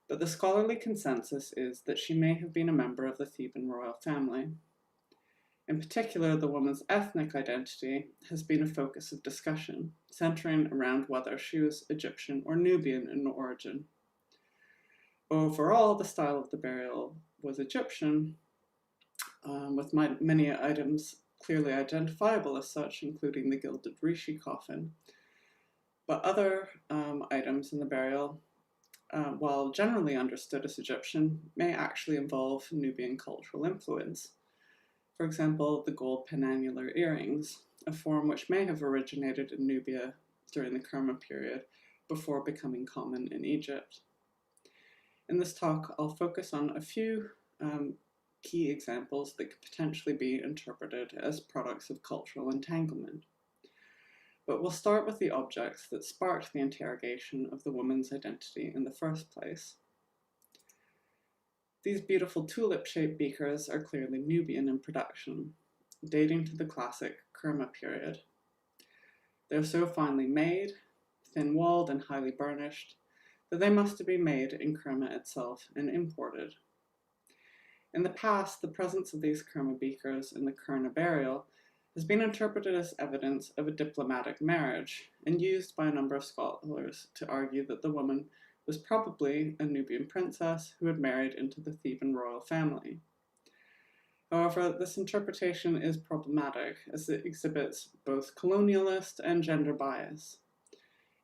but the scholarly consensus is that she may have been a member of the Theban royal family. In particular, the woman's ethnic identity has been a focus of discussion, centering around whether she was Egyptian or Nubian in origin. Overall, the style of the burial was Egyptian, with many items clearly identifiable as such, including the gilded rishi coffin. But other items in the burial, while generally understood as Egyptian, may actually involve Nubian cultural influence. For example, the gold penannular earrings, a form which may have originated in Nubia during the Kerma period before becoming common in Egypt. In this talk, I'll focus on a few key examples that could potentially be interpreted as products of cultural entanglement. But we'll start with the objects that sparked the interrogation of the woman's identity in the first place. These beautiful tulip-shaped beakers are clearly Nubian in production, dating to the classic Kerma period. They're so finely made, thin-walled and highly burnished, that they must have been made in Kerma itself and imported. In the past, the presence of these Kerma beakers in the Kurna burial has been interpreted as evidence of a diplomatic marriage and used by a number of scholars to argue that the woman was probably a Nubian princess who had married into the Theban royal family. However, this interpretation is problematic as it exhibits both colonialist and gender bias.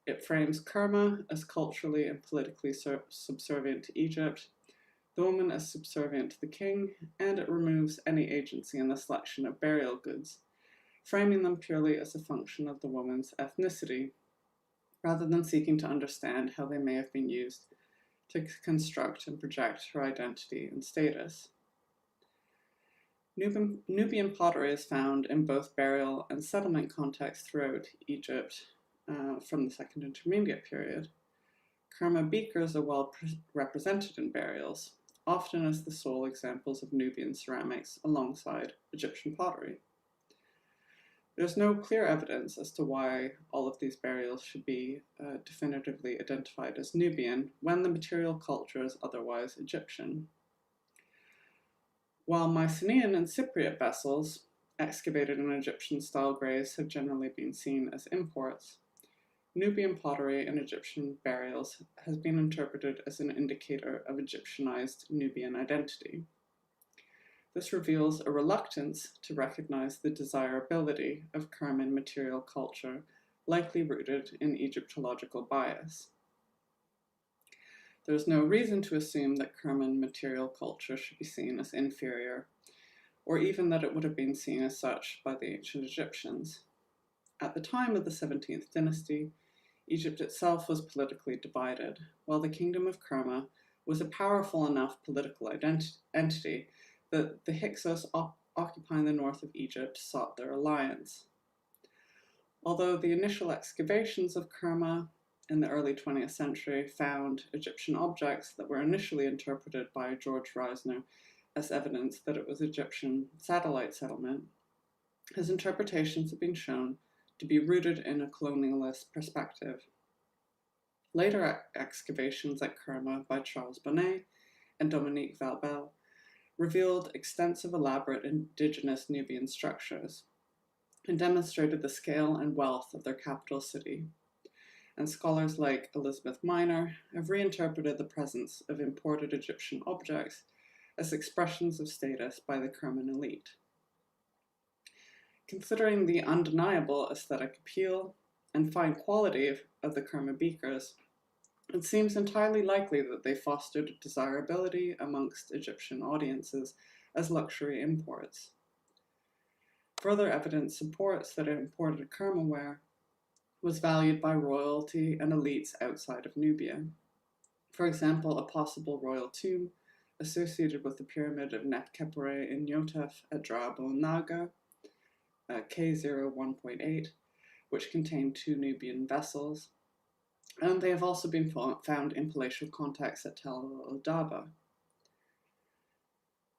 It frames Kerma as culturally and politically subservient to Egypt, the woman as subservient to the king, and it removes any agency in the selection of burial goods, framing them purely as a function of the woman's ethnicity, rather than seeking to understand how they may have been used to construct and project her identity and status. Nubian pottery is found in both burial and settlement contexts throughout Egypt from the Second Intermediate period. Kerma beakers are well represented in burials, often as the sole examples of Nubian ceramics alongside Egyptian pottery. There's no clear evidence as to why all of these burials should be definitively identified as Nubian when the material culture is otherwise Egyptian. While Mycenaean and Cypriot vessels excavated in Egyptian-style graves have generally been seen as imports, Nubian pottery in Egyptian burials has been interpreted as an indicator of Egyptianized Nubian identity. This reveals a reluctance to recognize the desirability of Kerman material culture, likely rooted in Egyptological bias. There is no reason to assume that Kerman material culture should be seen as inferior, or even that it would have been seen as such by the ancient Egyptians. At the time of the 17th dynasty, Egypt itself was politically divided, while the kingdom of Kerma was a powerful enough political entity that the Hyksos occupying the north of Egypt sought their alliance. Although the initial excavations of Kerma in the early 20th century found Egyptian objects that were initially interpreted by George Reisner as evidence that it was Egyptian satellite settlement, his interpretations have been shown to be rooted in a colonialist perspective. Later excavations at Kerma by Charles Bonnet and Dominique Valbel revealed extensive elaborate indigenous Nubian structures and demonstrated the scale and wealth of their capital city. And scholars like Elizabeth Minor have reinterpreted the presence of imported Egyptian objects as expressions of status by the Kerman elite. Considering the undeniable aesthetic appeal and fine quality of the Kerma beakers, it seems entirely likely that they fostered desirability amongst Egyptian audiences as luxury imports. Further evidence supports that imported Kerma ware was valued by royalty and elites outside of Nubia. For example, a possible royal tomb associated with the pyramid of Netkepure in Yotef at Drabal Naga, K01.8, which contained 2 Nubian vessels. And they have also been found in palatial contexts at Tel el-Daba.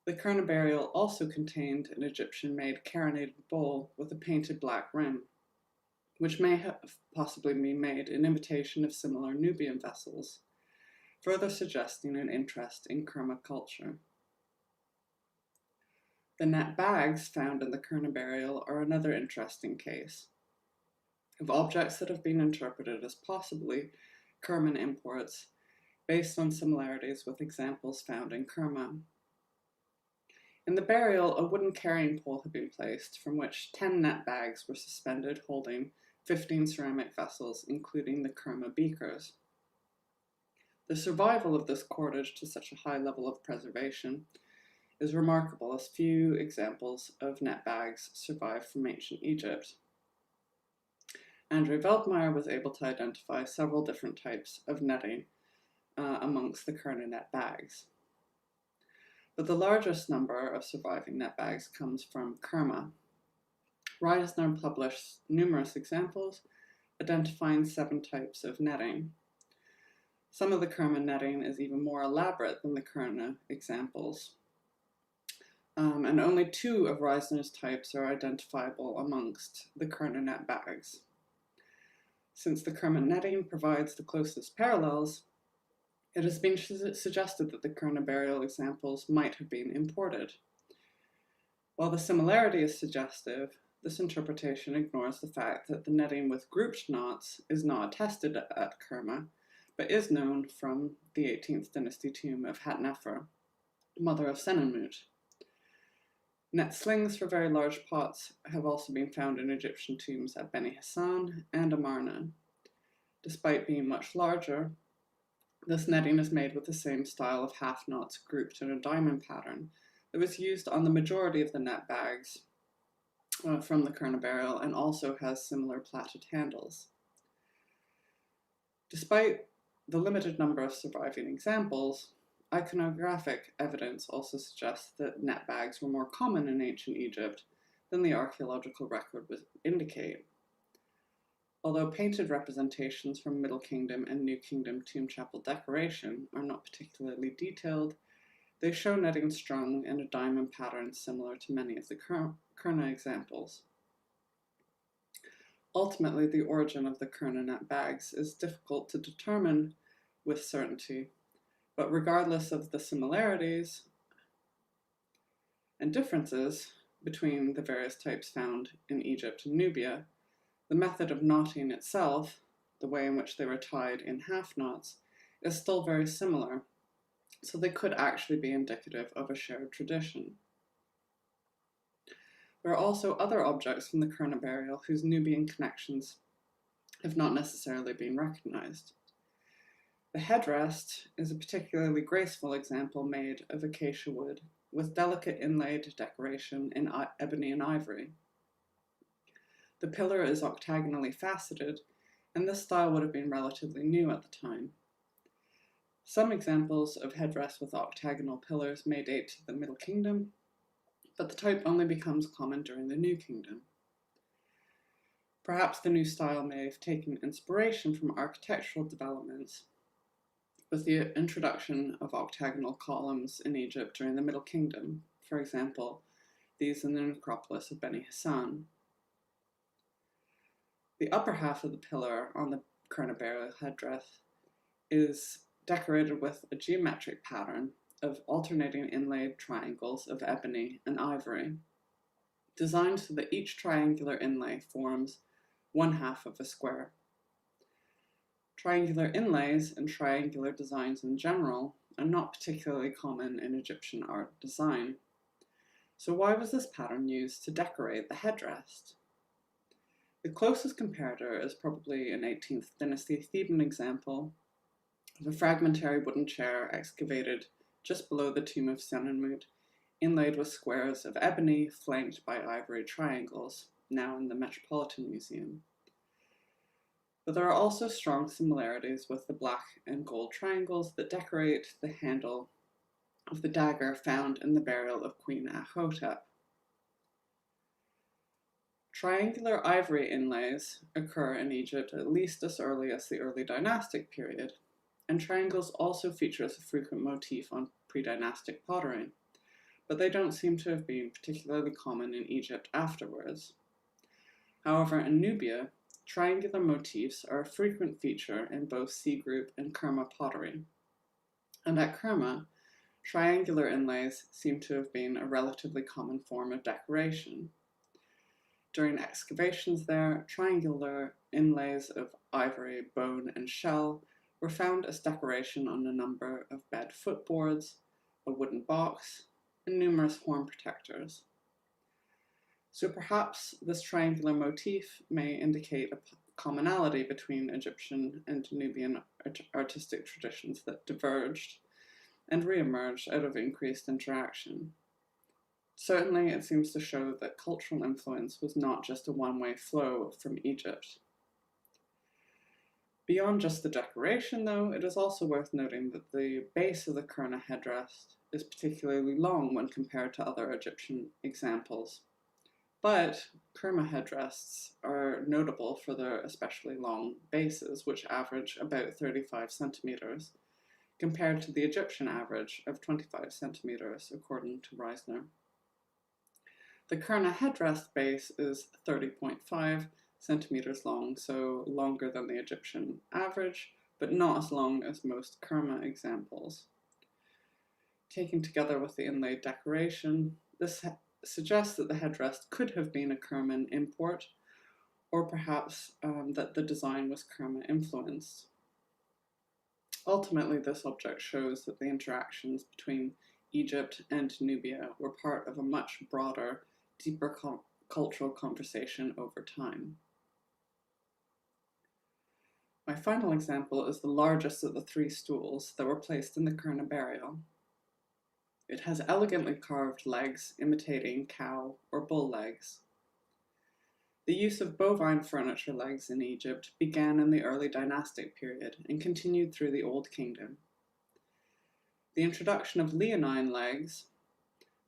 The Kurna burial also contained an Egyptian-made carinated bowl with a painted black rim, which may have possibly been made in imitation of similar Nubian vessels, further suggesting an interest in Kerma culture. The net bags found in the Kurna burial are another interesting case of objects that have been interpreted as possibly Kerman imports based on similarities with examples found in Kerma. In the burial, a wooden carrying pole had been placed from which 10 net bags were suspended holding 15 ceramic vessels, including the Kerma beakers. The survival of this cordage to such a high level of preservation is remarkable, as few examples of net bags survive from ancient Egypt. Andre Veldmeyer was able to identify several different types of netting amongst the Kurna net bags. But the largest number of surviving net bags comes from Kerma. Reisner published numerous examples identifying 7 types of netting. Some of the Kerma netting is even more elaborate than the Kurna examples. And only 2 of Reisner's types are identifiable amongst the Kurna net bags. Since the Kerma netting provides the closest parallels, it has been suggested that the Kurna burial examples might have been imported. While the similarity is suggestive, this interpretation ignores the fact that the netting with grouped knots is not attested at Kerma, but is known from the 18th dynasty tomb of Hatnefer, mother of Senenmut. Net slings for very large pots have also been found in Egyptian tombs at Beni Hassan and Amarna. Despite being much larger, this netting is made with the same style of half knots grouped in a diamond pattern that was used on the majority of the net bags from the Kurna burial, and also has similar plaited handles. Despite the limited number of surviving examples, iconographic evidence also suggests that net bags were more common in ancient Egypt than the archaeological record would indicate. Although painted representations from Middle Kingdom and New Kingdom tomb chapel decoration are not particularly detailed, they show netting strung in a diamond pattern similar to many of the Kurna examples. Ultimately, the origin of the Kurna net bags is difficult to determine with certainty, but regardless of the similarities and differences between the various types found in Egypt and Nubia, the method of knotting itself, the way in which they were tied in half knots, is still very similar, so they could actually be indicative of a shared tradition. There are also other objects from the Kurna burial whose Nubian connections have not necessarily been recognized. The headrest is a particularly graceful example made of acacia wood with delicate inlaid decoration in ebony and ivory. The pillar is octagonally faceted, and this style would have been relatively new at the time. Some examples of headrests with octagonal pillars may date to the Middle Kingdom, but the type only becomes common during the New Kingdom. Perhaps the new style may have taken inspiration from architectural developments, with the introduction of octagonal columns in Egypt during the Middle Kingdom, for example, these in the necropolis of Beni Hassan. The upper half of the pillar on the Kurna burial headdress is decorated with a geometric pattern of alternating inlaid triangles of ebony and ivory, designed so that each triangular inlay forms one half of a square. Triangular inlays and triangular designs in general are not particularly common in Egyptian art design. So why was this pattern used to decorate the headdress? The closest comparator is probably an 18th dynasty Theban example of a fragmentary wooden chair excavated just below the tomb of Senenmut, inlaid with squares of ebony flanked by ivory triangles, now in the Metropolitan Museum. But there are also strong similarities with the black and gold triangles that decorate the handle of the dagger found in the burial of Queen Ahotep. Triangular ivory inlays occur in Egypt at least as early as the early dynastic period, and triangles also feature as a frequent motif on pre-dynastic pottery, but they don't seem to have been particularly common in Egypt afterwards. However, in Nubia, triangular motifs are a frequent feature in both C group and Kerma pottery. And at Kerma, triangular inlays seem to have been a relatively common form of decoration. During excavations there, triangular inlays of ivory, bone, and shell were found as decoration on a number of bed footboards, a wooden box, and numerous horn protectors. So perhaps this triangular motif may indicate a commonality between Egyptian and Nubian artistic traditions that diverged and re-emerged out of increased interaction. Certainly, it seems to show that cultural influence was not just a one-way flow from Egypt. Beyond just the decoration, though, it is also worth noting that the base of the Kurna headdress is particularly long when compared to other Egyptian examples. But Kerma headdresses are notable for their especially long bases, which average about 35 centimeters, compared to the Egyptian average of 25 centimeters, according to Reisner. The Kurna headdress base is 30.5 centimeters long, so longer than the Egyptian average, but not as long as most Kerma examples. Taken together with the inlaid decoration, this suggests that the headdress could have been a Kerman import, or perhaps that the design was Kerma influenced. Ultimately, this object shows that the interactions between Egypt and Nubia were part of a much broader, deeper cultural conversation over time. My final example is the largest of the three stools that were placed in the Kurna burial. It has elegantly carved legs imitating cow or bull legs. The use of bovine furniture legs in Egypt began in the early dynastic period and continued through the Old Kingdom. The introduction of leonine legs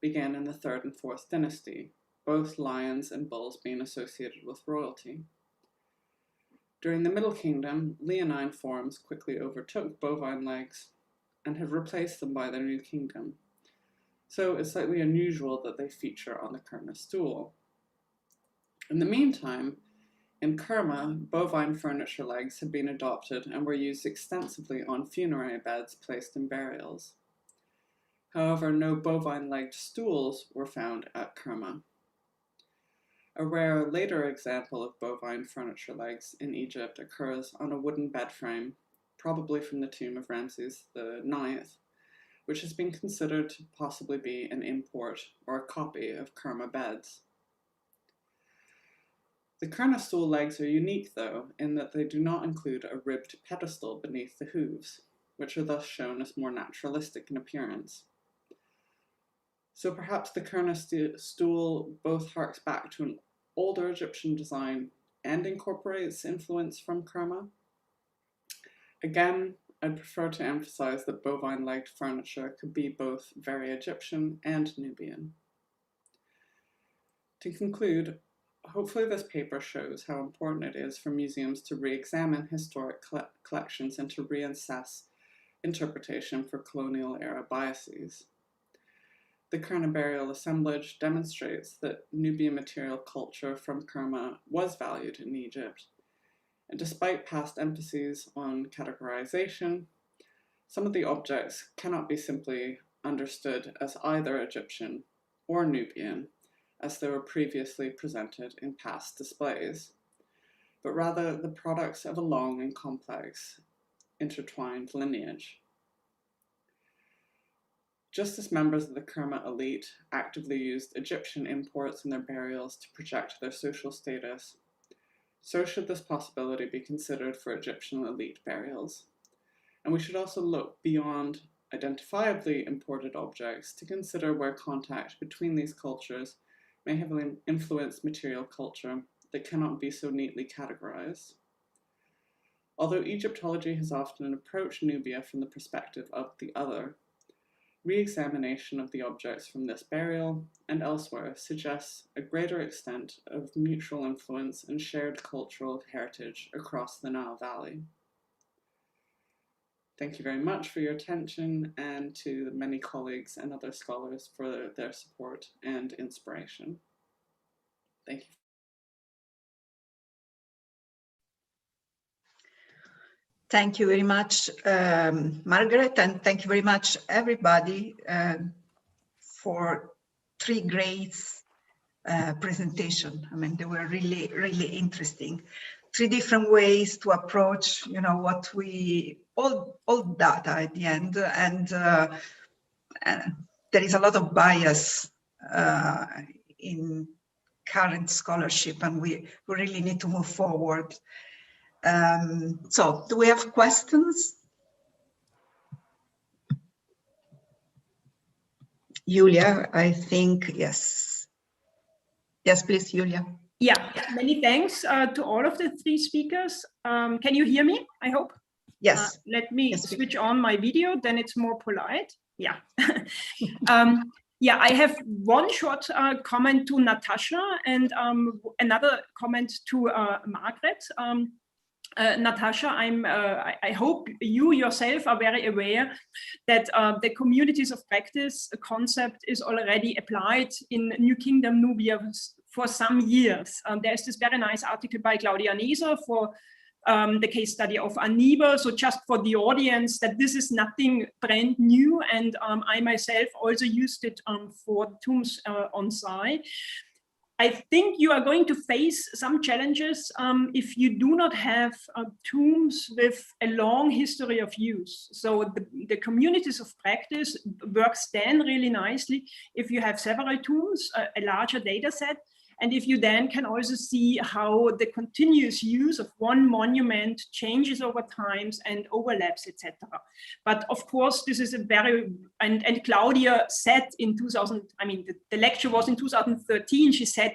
began in the 3rd and 4th dynasty, both lions and bulls being associated with royalty. During the Middle Kingdom, leonine forms quickly overtook bovine legs and have replaced them by their new kingdom. So it's slightly unusual that they feature on the Kurna stool. In the meantime, in Kerma, bovine furniture legs had been adopted and were used extensively on funerary beds placed in burials. However, no bovine-legged stools were found at Kerma. A rare later example of bovine furniture legs in Egypt occurs on a wooden bed frame, probably from the tomb of Ramses IX, which has been considered to possibly be an import or a copy of Kerma beds. The Kurna stool legs are unique, though, in that they do not include a ribbed pedestal beneath the hooves, which are thus shown as more naturalistic in appearance. So perhaps the Kurna stool both harks back to an older Egyptian design and incorporates influence from Kerma. Again, I'd prefer to emphasize that bovine-legged furniture could be both very Egyptian and Nubian. To conclude, hopefully this paper shows how important it is for museums to re-examine historic collections and to reassess interpretation for colonial-era biases. The Kurna burial assemblage demonstrates that Nubian material culture from Kerma was valued in Egypt. And despite past emphases on categorization, some of the objects cannot be simply understood as either Egyptian or Nubian, as they were previously presented in past displays, but rather the products of a long and complex intertwined lineage. Just as members of the Kerma elite actively used Egyptian imports in their burials to project their social status, so should this possibility be considered for Egyptian elite burials. And we should also look beyond identifiably imported objects to consider where contact between these cultures may have influenced material culture that cannot be so neatly categorized. Although Egyptology has often approached Nubia from the perspective of the other, Re-examination of the objects from this burial and elsewhere suggests a greater extent of mutual influence and shared cultural heritage across the Nile Valley. Thank you very much for your attention, and to the many colleagues and other scholars for their support and inspiration. Thank you. Thank you very much, Margaret, and thank you very much, everybody, for 3 great presentations. I mean, they were really, really interesting. 3 different ways to approach, you know, what we, all data at the end, and there is a lot of bias in current scholarship, and we really need to move forward. So, do we have questions? Julia, I think, yes. Yes, please, Julia. Yeah, many thanks to all of the 3 speakers. Can you hear me, I hope? Yes. Let me switch on my video, then it's more polite. Yeah. Yeah, I have one short comment to Natasha and another comment to Margaret. Natasha, I hope you yourself are very aware that the communities of practice concept is already applied in New Kingdom Nubia for some years. There's this very nice article by Claudia Neser for the case study of Aniba. So just for the audience, that this is nothing brand new, and I myself also used it for tombs on site. I think you are going to face some challenges if you do not have tombs with a long history of use. So the communities of practice works then really nicely if you have several tombs, a larger data set, and if you then can also see how the continuous use of one monument changes over times and overlaps, etc. But of course, this is a very, and Claudia said in 2000, I mean, the lecture was in 2013, she said,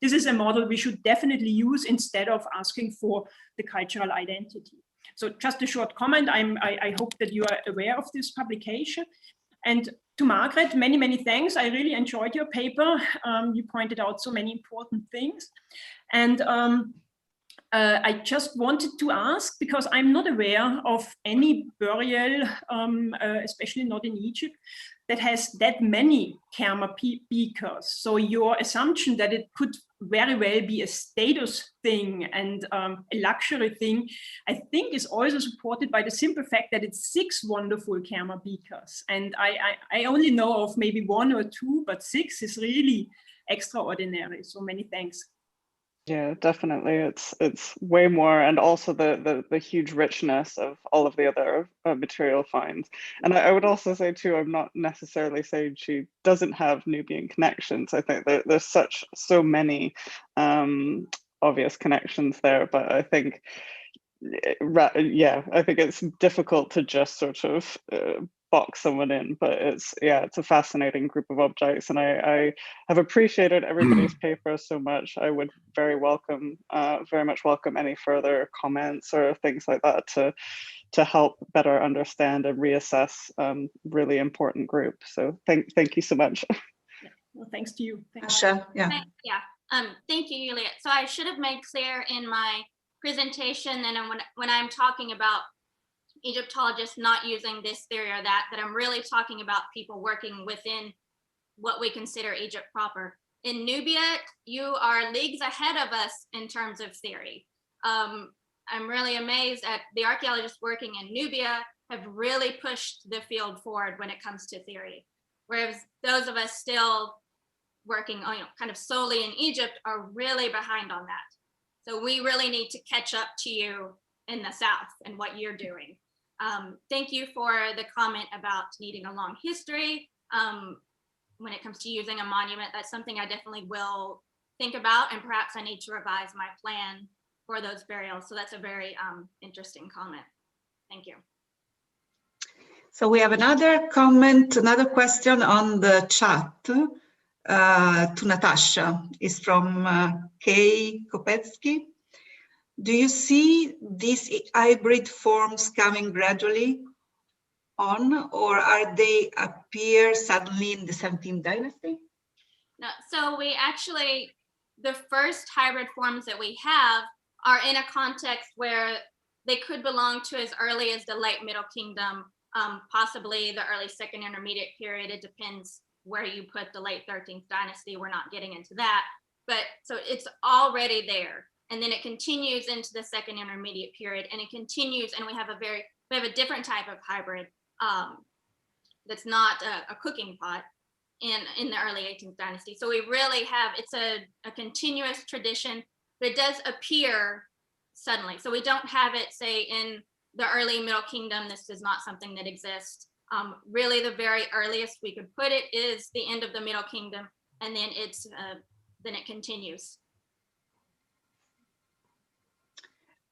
this is a model we should definitely use instead of asking for the cultural identity. So just a short comment, I hope that you are aware of this publication. And to Margaret, many, many thanks. I really enjoyed your paper. You pointed out so many important things. And I just wanted to ask, because I'm not aware of any burial, especially not in Egypt, that has that many Kerma beakers. So your assumption that it could very well be a status thing and a luxury thing, I think is also supported by the simple fact that it's 6 wonderful Kerma beakers. And I only know of maybe 1 or 2, but 6 is really extraordinary. So many thanks. Yeah, definitely. It's way more, and also the huge richness of all of the other material finds. And I would also say too, I'm not necessarily saying she doesn't have Nubian connections. I think that there's so many obvious connections there, but I think, yeah, I think it's difficult to just sort of box someone in, but it's a fascinating group of objects, and I have appreciated everybody's paper so much. I would very much welcome any further comments or things like that to help better understand and reassess really important group. So thank you so much. Yeah. Well, thanks to you. Asha, yeah. Thank you, Juliet. So I should have made clear in my presentation and when I'm talking about Egyptologists not using this theory or that I'm really talking about people working within what we consider Egypt proper. In Nubia, you are leagues ahead of us in terms of theory. I'm really amazed at the archaeologists working in Nubia have really pushed the field forward when it comes to theory. Whereas those of us still working kind of solely in Egypt are really behind on that. So we really need to catch up to you in the South and what you're doing. Thank you for the comment about needing a long history. When it comes to using a monument, that's something I definitely will think about, and perhaps I need to revise my plan for those burials. So that's a very interesting comment. Thank you. So we have another comment, another question on the chat to Natasha. It's from Kay Kopetsky. Do you see these hybrid forms coming gradually, on, or are they appear suddenly in the 17th dynasty? No, so we actually, the first hybrid forms that we have are in a context where they could belong to as early as the late Middle Kingdom, possibly the early Second Intermediate period. It depends where you put the late 13th dynasty. We're not getting into that, but so it's already there. And then it continues into the Second Intermediate period, and it continues, and we have a different type of hybrid that's not a cooking pot in the early 18th dynasty. So we really have, it's a continuous tradition, but it does appear suddenly. So we don't have it, say, in the early Middle Kingdom. This is not something that exists. Really, the very earliest we could put it is the end of the Middle Kingdom, and then then it continues.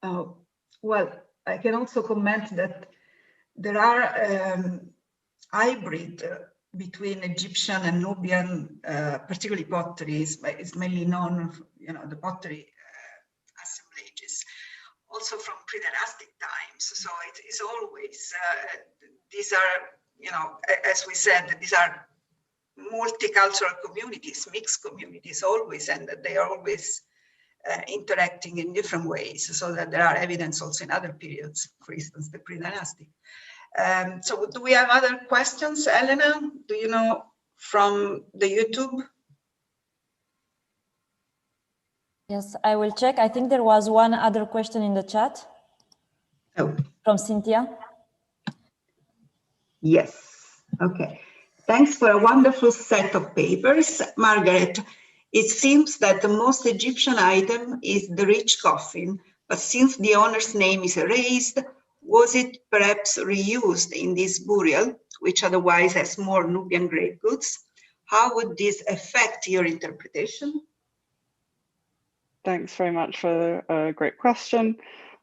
Well, I can also comment that there are hybrid between Egyptian and Nubian, particularly pottery is mainly known, the pottery assemblages, also from pre-dynastic times. So it is always, these are, as we said, these are multicultural communities, mixed communities always, and they are always interacting in different ways, so that there are evidence also in other periods, for instance, the pre-dynastic. So do we have other questions? Elena, do you know from the YouTube? Yes, I will check. I think there was one other question in the chat. Oh. From Cynthia. Yes, okay. Thanks for a wonderful set of papers, Margaret. It seems that the most Egyptian item is the rich coffin, but since the owner's name is erased, was it perhaps reused in this burial, which otherwise has more Nubian grave goods? How would this affect your interpretation? Thanks very much for a great question.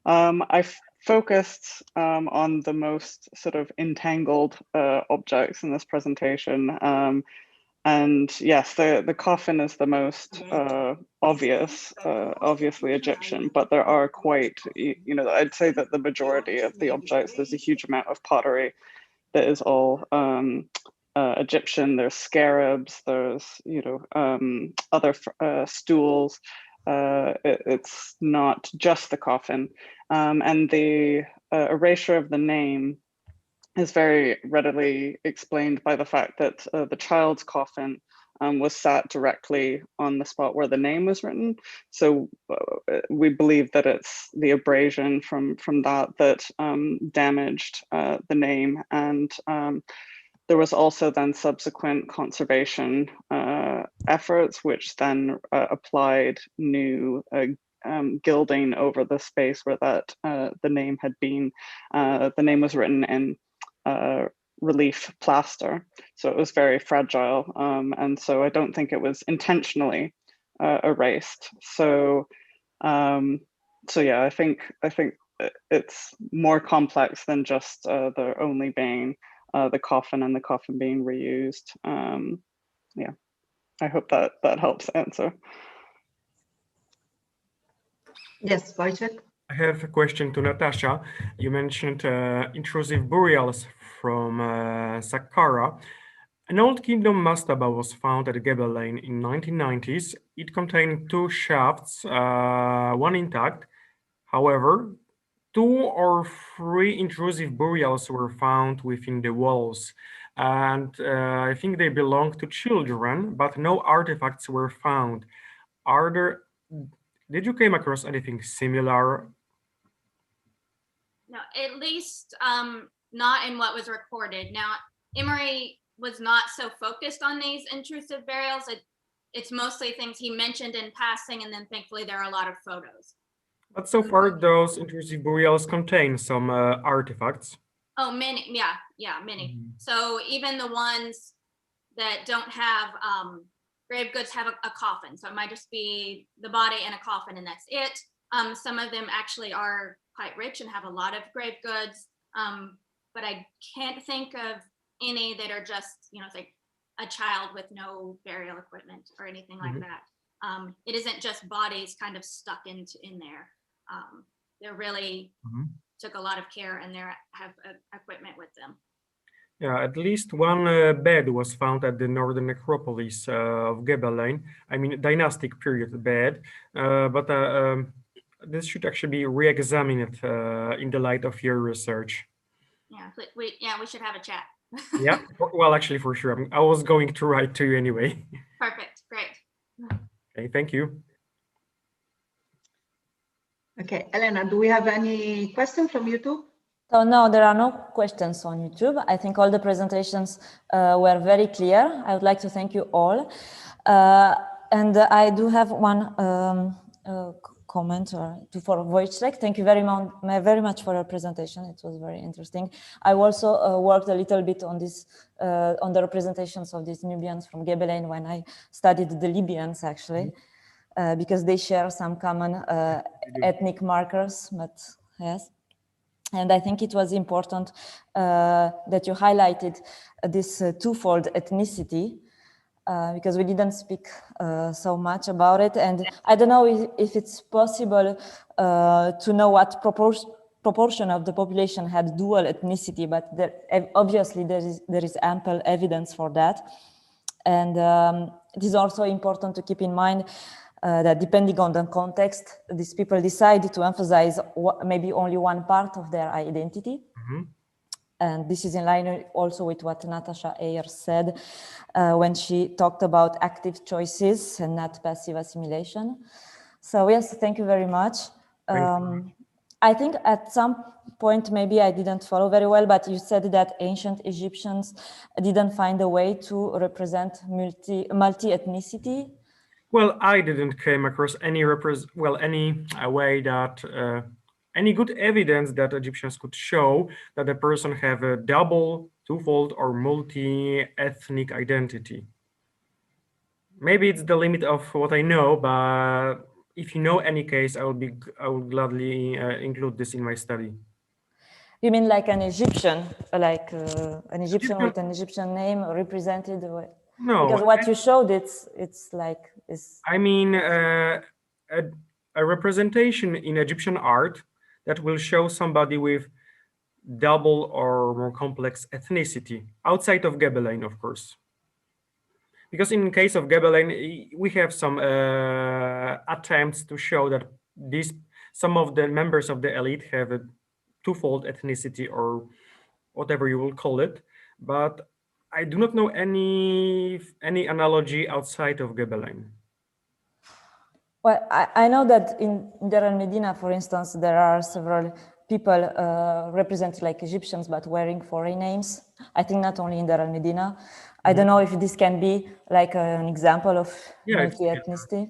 I focused on the most sort of entangled objects in this presentation. And yes, the coffin is the most obvious, obviously Egyptian, but there are quite, I'd say that the majority of the objects, there's a huge amount of pottery that is all Egyptian. There's scarabs, there's, other stools. It's not just the coffin. And the erasure of the name is very readily explained by the fact that the child's coffin was sat directly on the spot where the name was written. So we believe that it's the abrasion from that damaged the name. And there was also then subsequent conservation efforts, which then applied new gilding over the space where that the name had been. The name was written in relief plaster, so it was very fragile, and so I don't think it was intentionally erased. So yeah, I think it's more complex than just there only being the coffin and the coffin being reused. Yeah, I hope that helps answer. Yes, Wojciech? I have a question to Natasha. You mentioned intrusive burials from Saqqara. An old kingdom mastaba was found at Gebel Lane in 1990s. It contained 2 shafts, one intact. However, 2 or 3 intrusive burials were found within the walls. And I think they belonged to children, but no artifacts were found. Did you came across anything similar? No, at least not in what was recorded. Now, Emery was not so focused on these intrusive burials. It's mostly things he mentioned in passing, and then thankfully there are a lot of photos. But so far, those intrusive burials contain some artifacts. Oh, many, yeah, many. Mm-hmm. So even the ones that don't have grave goods have a coffin. So it might just be the body and a coffin, and that's it. Some of them actually are quite rich and have a lot of grave goods, but I can't think of any that are just, like a child with no burial equipment or anything like that. It isn't just bodies kind of stuck in there. They're really took a lot of care, and they have equipment with them. Yeah, at least one bed was found at the northern necropolis of Gebelein. I mean, dynastic period bed, but this should actually be re-examined in the light of your research. Yeah, we should have a chat. Yeah, well, actually, for sure. I was going to write to you anyway. Perfect, great. Okay, thank you. Okay, Elena, do we have any question from YouTube? So no, there are no questions on YouTube. I think all the presentations were very clear. I would like to thank you all. And I do have one comment for Wojciech. Thank you very much for your presentation. It was very interesting. I also worked a little bit on this, on the representations of these Nubians from Gebelein when I studied the Libyans, actually, because they share some common ethnic markers, but yes. And I think it was important that you highlighted this twofold ethnicity, because we didn't speak so much about it. And I don't know if it's possible to know what proportion of the population had dual ethnicity, but obviously there is ample evidence for that. And it is also important to keep in mind that depending on the context, these people decide to emphasize maybe only one part of their identity. Mm-hmm. And this is in line also with what Natasha Ayer said when she talked about active choices and not passive assimilation. So yes, thank you very much. I think at some point, maybe I didn't follow very well, but you said that ancient Egyptians didn't find a way to represent multi-ethnicity. Well, I didn't come across any way that any good evidence that Egyptians could show that a person have a double, twofold, or multi-ethnic identity. Maybe it's the limit of what I know, but if you know any case, I would gladly include this in my study. You mean like an Egyptian, like an Egyptian with an Egyptian name represented? No, because what you showed, it's like this. I mean a representation in Egyptian art that will show somebody with double or more complex ethnicity outside of Gebelein, of course. Because in case of Gebelein, we have some attempts to show that some of the members of the elite have a twofold ethnicity or whatever you will call it, but I do not know any analogy outside of Gebelein. Well, I know that in Deir el-Medina, for instance, there are several people represented like Egyptians, but wearing foreign names. I think not only in Deir el-Medina. I don't know if this can be like an example of multi-ethnicity.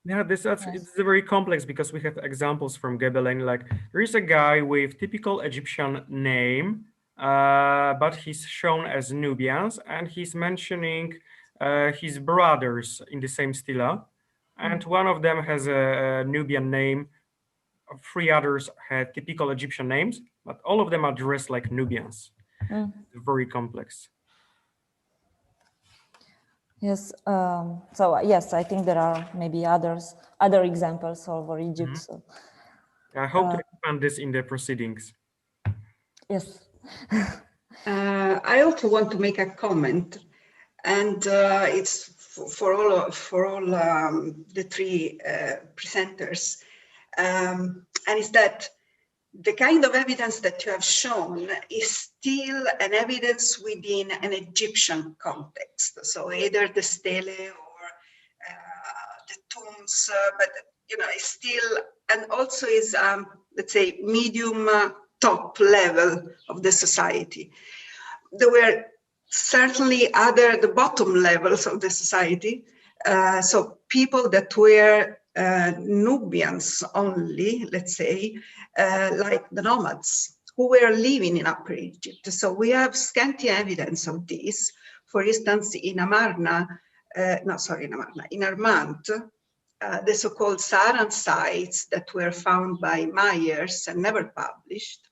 Yeah, it's very complex because we have examples from Gebelein. Like there is a guy with typical Egyptian name, but he's shown as Nubians, and he's mentioning his brothers in the same stela, and one of them has a Nubian name. 3 others had typical Egyptian names, but all of them are dressed like Nubians. It's very complex. Yes. So yes, I think there are maybe other examples over Egypt. So I hope to expand this in the proceedings. Yes. I also want to make a comment, and it's for all the 3 presenters, and it's that the kind of evidence that you have shown is still an evidence within an Egyptian context. So either the stele or the tombs, but it's still, and also is let's say medium top level of the society. There were certainly the bottom levels of the society. So people that were Nubians only, let's say, like the nomads who were living in Upper Egypt. So we have scanty evidence of this. For instance, in Amarna, in Armant, the so-called Saharan sites that were found by Myers and never published.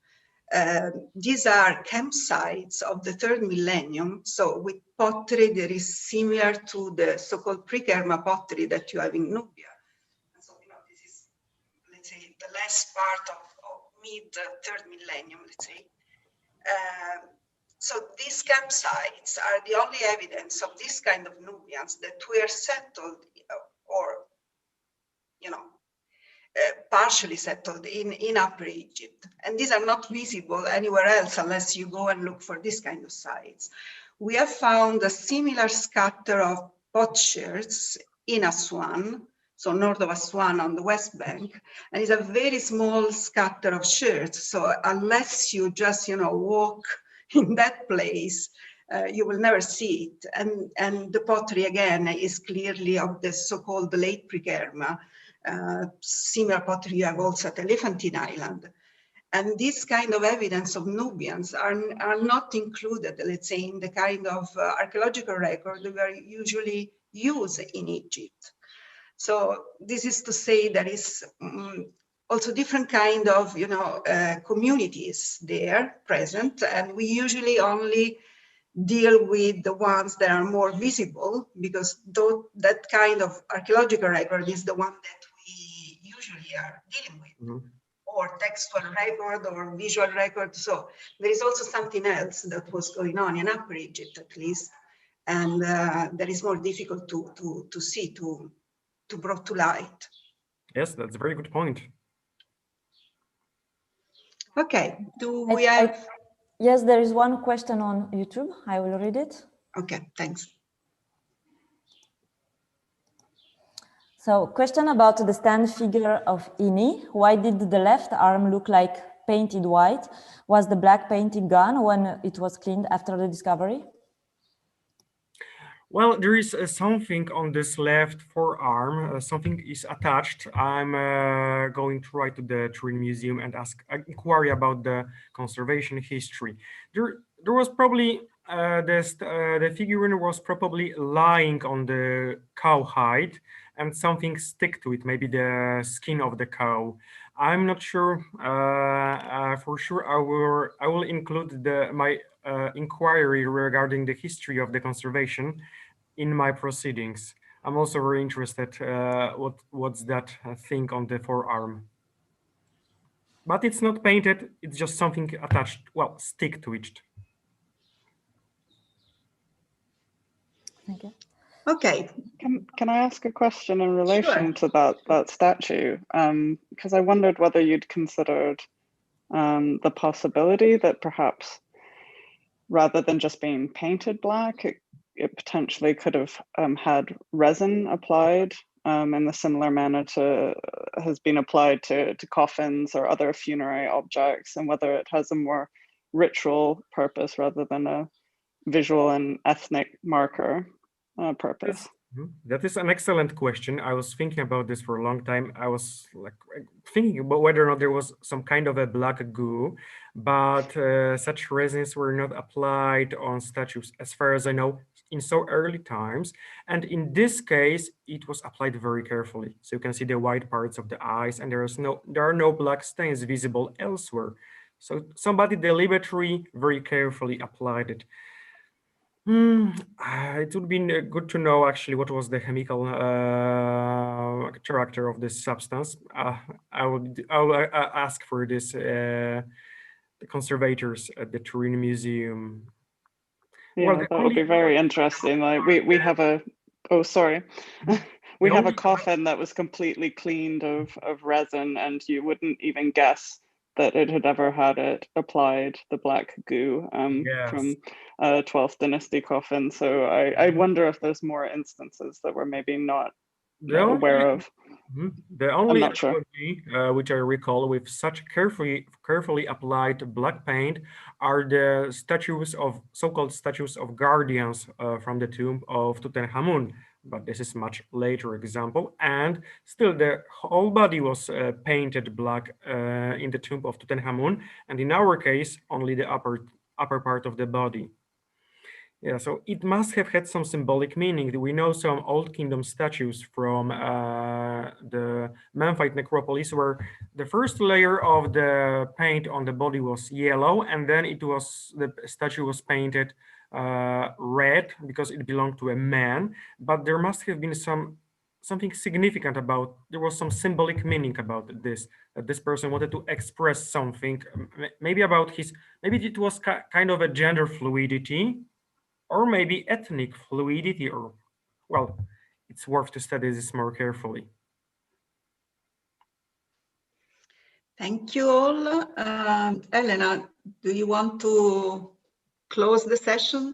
These are campsites of the 3rd millennium. So with pottery that is similar to the so-called pre-Kerma pottery that you have in Nubia. And so, this is, let's say, the last part of mid-3rd millennium, let's say. So these campsites are the only evidence of this kind of Nubians that were settled or, you know, partially settled in Upper Egypt. And these are not visible anywhere else unless you go and look for this kind of sites. We have found a similar scatter of potsherds in Aswan, so north of Aswan on the West Bank, and it's a very small scatter of sherds. So unless you just, you know, walk in that place, you will never see it. And the pottery, again, is clearly of the so-called late Prekerma. Similar pottery you have also at Elephantine Island. And this kind of evidence of Nubians are not included, let's say, in the kind of archaeological record we are usually used in Egypt. So this is to say there is also different kind of, you know, communities there present, and we usually only deal with the ones that are more visible, because that kind of archaeological record is the one that we usually are dealing with, or textual record or visual record. So there is also something else that was going on in Upper Egypt, at least, and that is more difficult to see, to brought to light. Yes, that's a very good point. Okay, do we have? Yes, there is one question on YouTube. I will read it. Okay, thanks. So, question about the stand figure of Ini. Why did the left arm look like painted white? Was the black painted gone when it was cleaned after the discovery? Well, there is something on this left forearm. Something is attached. I'm going to write to the Turin Museum and ask inquiry about the conservation history. There was probably the figurine was probably lying on the cow hide, and something stick to it. Maybe the skin of the cow. I'm not sure. For sure, I will include my inquiry regarding the history of the conservation in my proceedings. I'm also very interested what's that thing on the forearm. But it's not painted, it's just something attached, well, stick to it. Thank you. Okay. Can I ask a question in relation to that statue? Because I wondered whether you'd considered the possibility that perhaps rather than just being painted black, it potentially could have had resin applied in a similar manner has been applied to coffins or other funerary objects, and whether it has a more ritual purpose rather than a visual and ethnic marker purpose. That is an excellent question. I was thinking about this for a long time. I was like thinking about whether or not there was some kind of a black goo, but such resins were not applied on statues, as far as I know, in so early times. And in this case, it was applied very carefully. So you can see the white parts of the eyes, and there are no black stains visible elsewhere. So somebody deliberately, very carefully applied it. It would be good to know actually what was the chemical character of this substance. I will ask for this the conservators at the Turin Museum. Yeah, well, that would be very interesting. Like we have a we have a coffin that was completely cleaned of resin, and you wouldn't even guess that it had ever had it applied, the black goo from 12th dynasty coffin. So I wonder if there's more instances that we're maybe not aware of. The only analogy which I recall with such carefully applied black paint are the so-called statues of guardians from the tomb of Tutankhamun. But this is much later example, and still the whole body was painted black in the tomb of Tutankhamun, and in our case only the upper part of the body. Yeah, so it must have had some symbolic meaning. We know some Old Kingdom statues from the Memphite necropolis where the first layer of the paint on the body was yellow, and then the statue was painted red because it belonged to a man. But there must have been some something significant about, there was some symbolic meaning about this, that this person wanted to express something, maybe about his, maybe it was kind of a gender fluidity, or maybe ethnic fluidity, or, well, it's worth to study this more carefully. Thank you all. Elena, do you want to close the session?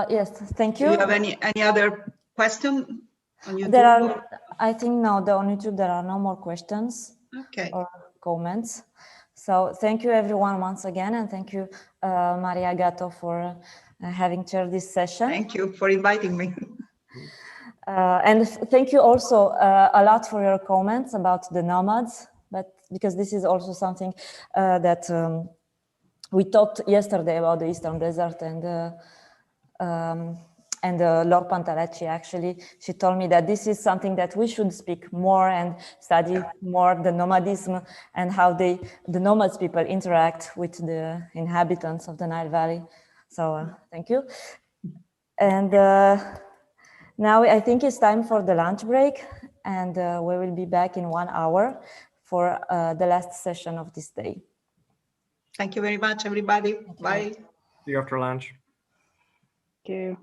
Yes, thank you. Do you have any other question on YouTube? There are, I think no, on YouTube there are no more questions or comments. So thank you everyone once again, and thank you Maria Gatto for having chaired this session. Thank you for inviting me. And thank you also a lot for your comments about the nomads, but because this is also something that we talked yesterday about the Eastern Desert, and Lord Pantalacci, actually, she told me that this is something that we should speak more and study more, the nomadism and how the nomads people interact with the inhabitants of the Nile Valley. So thank you. And now I think it's time for the lunch break, and we will be back in 1 hour for the last session of this day. Thank you very much, everybody. Bye. See you after lunch. Thank you.